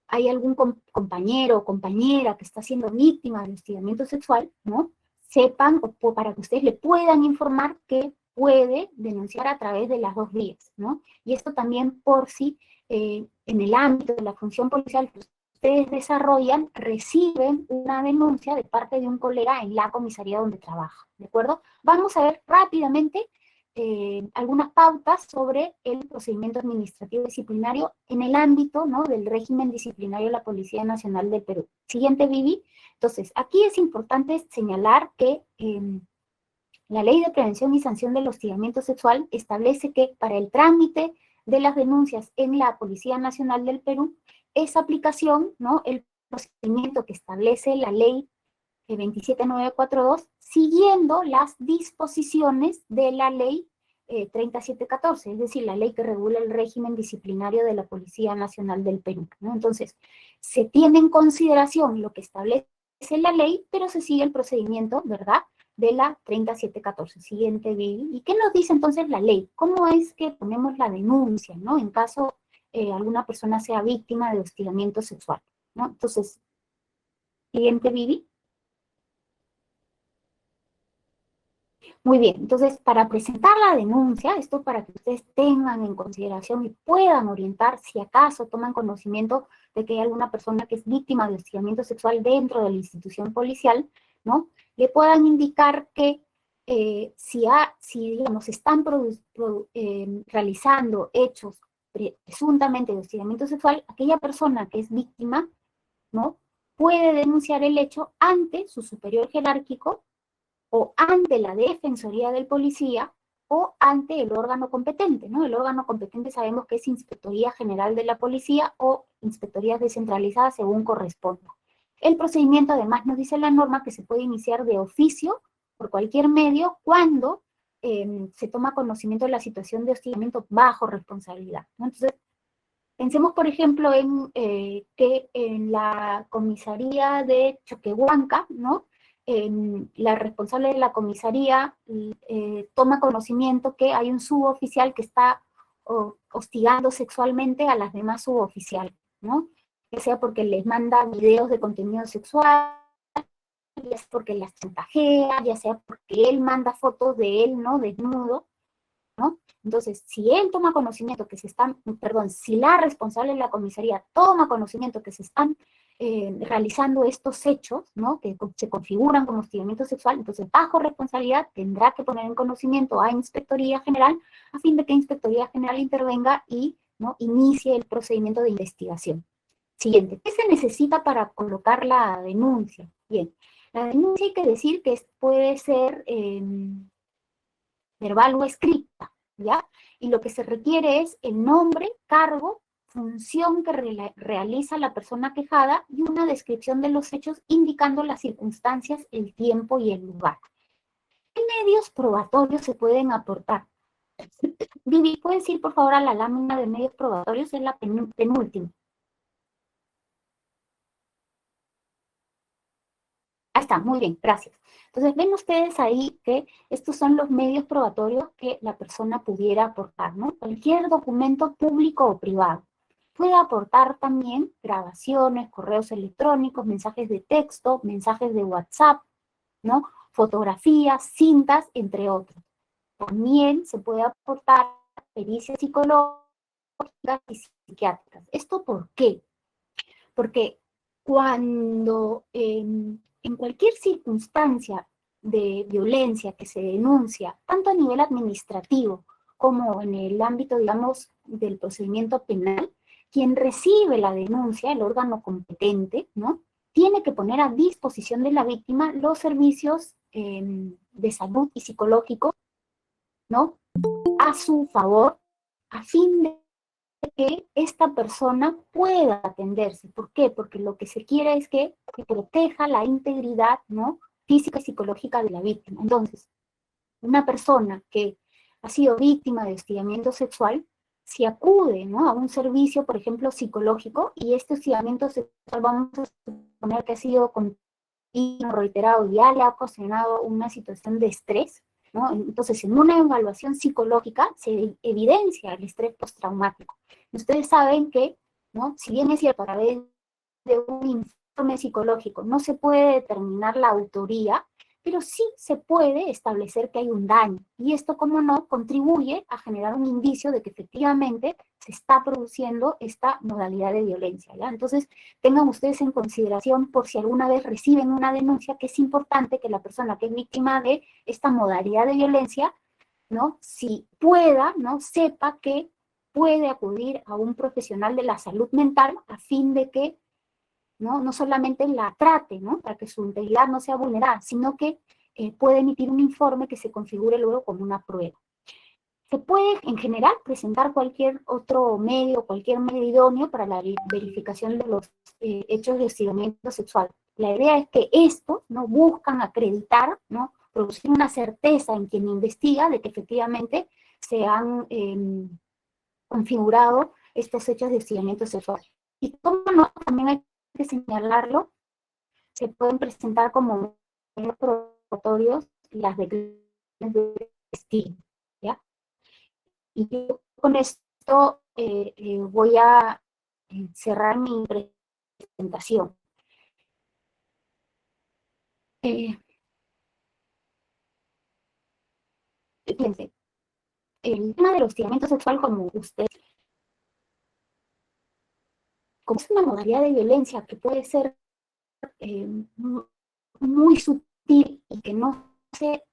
hay algún compañero o compañera que está siendo víctima de hostigamiento sexual, ¿no?, sepan, o para que ustedes le puedan informar, que puede denunciar a través de las dos vías, ¿no? Y esto también, por si en el ámbito de la función policial que ustedes desarrollan, reciben una denuncia de parte de un colega en la comisaría donde trabaja, ¿de acuerdo? Vamos a ver rápidamente algunas pautas sobre el procedimiento administrativo disciplinario en el ámbito, ¿no?, del régimen disciplinario de la Policía Nacional del Perú. Siguiente, Vivi. Entonces, aquí es importante señalar que la Ley de Prevención y Sanción del Hostigamiento Sexual establece que para el trámite de las denuncias en la Policía Nacional del Perú, esa aplicación, ¿no?, el procedimiento que establece la Ley 27942, siguiendo las disposiciones de la Ley 3714, es decir, la ley que regula el régimen disciplinario de la Policía Nacional del Perú, ¿no? Entonces, se tiene en consideración lo que establece la ley, pero se sigue el procedimiento, ¿verdad?, de la 3714. Siguiente, Vivi. ¿Y qué nos dice entonces la ley? ¿Cómo es que ponemos la denuncia, ¿no?, en caso alguna persona sea víctima de hostigamiento sexual, ¿no? Entonces, siguiente, Vivi. Muy bien, entonces, para presentar la denuncia, esto para que ustedes tengan en consideración y puedan orientar, si acaso toman conocimiento de que hay alguna persona que es víctima de hostigamiento sexual dentro de la institución policial, ¿no?, le puedan indicar que si digamos, están realizando hechos presuntamente de hostigamiento sexual, aquella persona que es víctima, ¿no?, puede denunciar el hecho ante su superior jerárquico, o ante la Defensoría del Policía, o ante el órgano competente, ¿no? El órgano competente sabemos que es Inspectoría General de la Policía o Inspectorías Descentralizadas, según corresponda. El procedimiento, además, nos dice la norma que se puede iniciar de oficio, por cualquier medio, cuando se toma conocimiento de la situación de hostigamiento bajo responsabilidad, ¿no? Entonces, pensemos, por ejemplo, en que en la comisaría de Choquehuanca, ¿no?, la responsable de la comisaría toma conocimiento que hay un suboficial que está hostigando sexualmente a las demás suboficiales, ¿no? Ya sea porque les manda videos de contenido sexual, ya sea porque las chantajea, ya sea porque él manda fotos de él, ¿no?, desnudo, ¿no? Entonces, si él toma conocimiento que si la responsable de la comisaría toma conocimiento que se están realizando estos hechos, ¿no?, que se configuran como hostigamiento sexual, entonces bajo responsabilidad tendrá que poner en conocimiento a Inspectoría General, a fin de que Inspectoría General intervenga y, ¿no?, inicie el procedimiento de investigación. Siguiente, ¿qué se necesita para colocar la denuncia? Bien, la denuncia hay que decir que puede ser verbal o escrita, ¿ya? Y lo que se requiere es el nombre, cargo, función que realiza la persona quejada y una descripción de los hechos indicando las circunstancias, el tiempo y el lugar. ¿Qué medios probatorios se pueden aportar? Vivi, ¿puedes ir por favor a la lámina de medios probatorios? Es la penúltima. Ahí está, muy bien, gracias. Entonces, ven ustedes ahí que estos son los medios probatorios que la persona pudiera aportar, ¿no? Cualquier documento público o privado. Puede aportar también grabaciones, correos electrónicos, mensajes de texto, mensajes de WhatsApp, ¿no? Fotografías, cintas, entre otros. También se puede aportar pericias psicológicas y psiquiátricas. ¿Esto por qué? Porque cuando en cualquier circunstancia de violencia que se denuncia, tanto a nivel administrativo como en el ámbito, digamos, del procedimiento penal, quien recibe la denuncia, el órgano competente, ¿no?, tiene que poner a disposición de la víctima los servicios de salud y psicológico, ¿no?, a su favor, a fin de que esta persona pueda atenderse. ¿Por qué? Porque lo que se quiere es que proteja la integridad, ¿no?, física y psicológica de la víctima. Entonces, una persona que ha sido víctima de hostigamiento sexual, si acude, ¿no?, a un servicio, por ejemplo, psicológico, y este hostigamiento sexual, vamos a suponer que ha sido continuo, reiterado, ya le ha ocasionado una situación de estrés, ¿no? Entonces, en una evaluación psicológica se evidencia el estrés postraumático. Ustedes saben que, ¿no?, si bien es cierto, a través de un informe psicológico no se puede determinar la autoría, pero sí se puede establecer que hay un daño. Y esto, como no, contribuye a generar un indicio de que efectivamente se está produciendo esta modalidad de violencia, ¿ya? Entonces, tengan ustedes en consideración, por si alguna vez reciben una denuncia, que es importante que la persona que es víctima de esta modalidad de violencia, ¿no?, si pueda, ¿no?, sepa que puede acudir a un profesional de la salud mental a fin de que no solamente la trate, ¿no?, para que su integridad no sea vulnerada, sino que puede emitir un informe que se configure luego como una prueba. Se puede, en general, presentar cualquier otro medio, cualquier medio idóneo para la verificación de los hechos de hostigamiento sexual. La idea es que estos, ¿no?, buscan acreditar, ¿no?, producir una certeza en quien investiga de que efectivamente se han configurado estos hechos de hostigamiento sexual. Y como no, también hay que señalarlo, se pueden presentar como medios probatorios las declaraciones de testigo, ¿ya? Y yo con esto voy a cerrar mi presentación. Fíjense, el tema del hostigamiento sexual, como ustedes, como es una modalidad de violencia que puede ser muy sutil y que no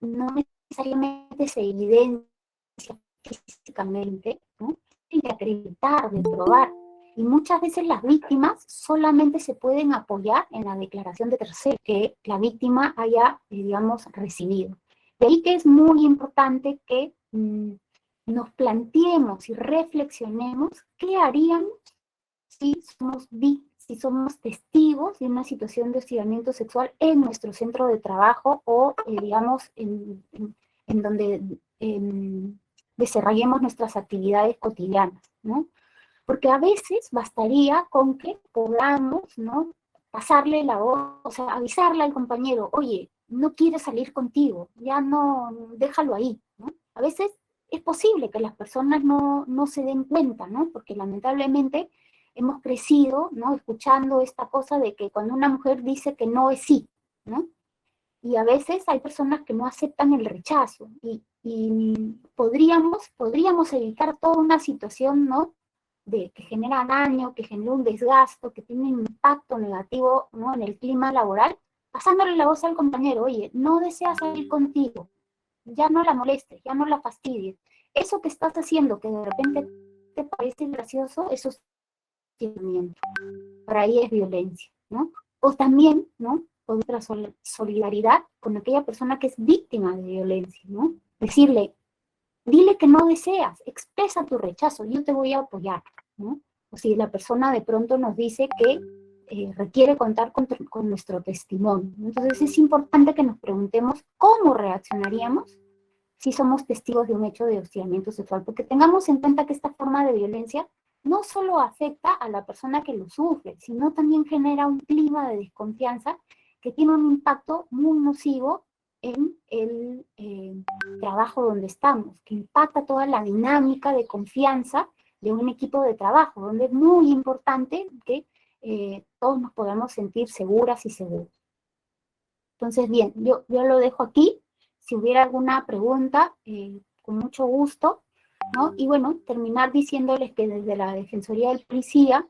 necesariamente se evidencia físicamente, ¿no?, hay que acreditar, de probar. Y muchas veces las víctimas solamente se pueden apoyar en la declaración de tercero que la víctima haya, digamos, recibido. De ahí que es muy importante que nos planteemos y reflexionemos qué haríamos si somos testigos de una situación de hostigamiento sexual en nuestro centro de trabajo o, digamos, en donde desarrollemos nuestras actividades cotidianas, ¿no? Porque a veces bastaría con que podamos, ¿no?, pasarle la voz, o sea, avisarle al compañero, oye, no quiere salir contigo, ya no, déjalo ahí, ¿no? A veces es posible que las personas no se den cuenta, ¿no?, porque lamentablemente hemos crecido, ¿no?, escuchando esta cosa de que cuando una mujer dice que no es sí, ¿no? Y a veces hay personas que no aceptan el rechazo y podríamos evitar toda una situación, ¿no?, que genera daño, que genera un desgasto, que tiene un impacto negativo, ¿no?, en el clima laboral, pasándole la voz al compañero, oye, no desea salir contigo, ya no la molestes, ya no la fastidies. Eso que estás haciendo, que de repente te parece gracioso, eso es hostigamiento. Para ahí es violencia, ¿no? O también, ¿no?, otra solidaridad con aquella persona que es víctima de violencia, ¿no? Decirle, dile que no deseas, expresa tu rechazo, yo te voy a apoyar, ¿no? o si la persona de pronto nos dice que requiere contar con nuestro testimonio. Entonces es importante que nos preguntemos cómo reaccionaríamos si somos testigos de un hecho de hostigamiento sexual, porque tengamos en cuenta que esta forma de violencia no solo afecta a la persona que lo sufre, sino también genera un clima de desconfianza que tiene un impacto muy nocivo en el trabajo donde estamos, que impacta toda la dinámica de confianza de un equipo de trabajo, donde es muy importante que todos nos podamos sentir seguras y seguros. Entonces, bien, yo lo dejo aquí. Si hubiera alguna pregunta, con mucho gusto, ¿no? Y bueno, terminar diciéndoles que desde la Defensoría del Policía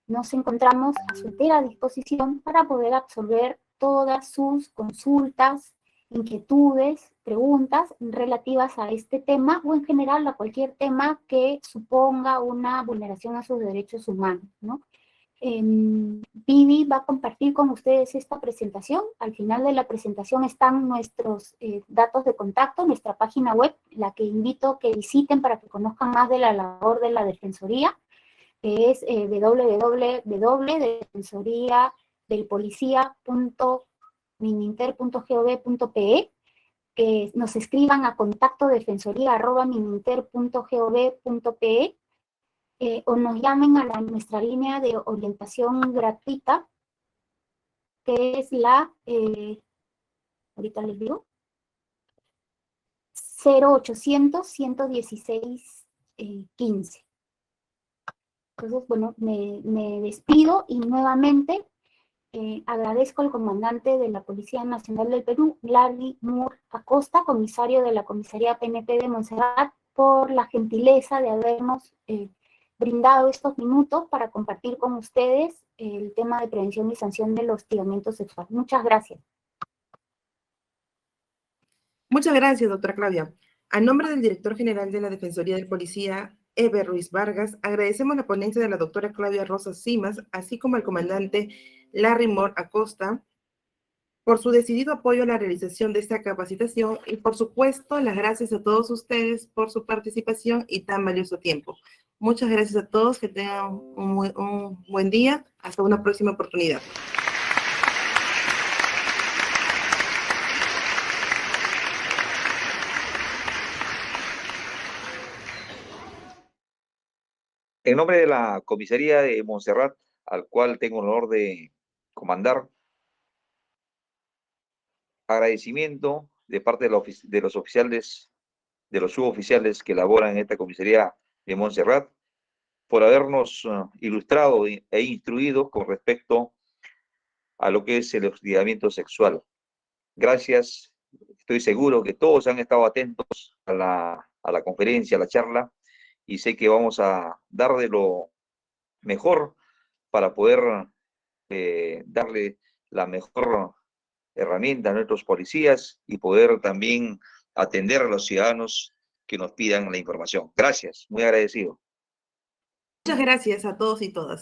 nos encontramos a su entera disposición para poder absolver todas sus consultas, inquietudes, preguntas relativas a este tema o en general a cualquier tema que suponga una vulneración a sus derechos humanos, ¿no? Vivi va a compartir con ustedes esta presentación. Al final de la presentación están nuestros datos de contacto, nuestra página web, la que invito que visiten para que conozcan más de la labor de la Defensoría, que es www.defensoriadelpolicía.mininter.gov.pe, que nos escriban a contactodefensoría@mininter.gov.pe, o nos llamen a nuestra línea de orientación gratuita, que es la, ahorita les digo, 0800-116-15. Entonces, bueno, me despido y nuevamente agradezco al comandante de la Policía Nacional del Perú, Larry Moore Acosta, comisario de la Comisaría PNP de Montserrat, por la gentileza de habernos brindado estos minutos para compartir con ustedes el tema de prevención y sanción del hostigamiento sexual. Muchas gracias. Muchas gracias, doctora Claudia. A nombre del director general de la Defensoría del Policía, Eber Ruiz Vargas, agradecemos la ponencia de la doctora Claudia Rosas Simas, así como al comandante Larry Moore Acosta, por su decidido apoyo a la realización de esta capacitación y, por supuesto, las gracias a todos ustedes por su participación y tan valioso tiempo. Muchas gracias a todos, que tengan un buen día. Hasta una próxima oportunidad. En nombre de la Comisaría de Montserrat, al cual tengo el honor de comandar, agradecimiento de parte de los oficiales, de los suboficiales que laboran en esta Comisaría de Montserrat, por habernos ilustrado e instruido con respecto a lo que es el hostigamiento sexual. Gracias, estoy seguro que todos han estado atentos a la conferencia, a la charla, y sé que vamos a dar de lo mejor para poder darle la mejor herramienta a nuestros policías y poder también atender a los ciudadanos que nos pidan la información. Gracias, muy agradecido. Muchas gracias a todos y todas.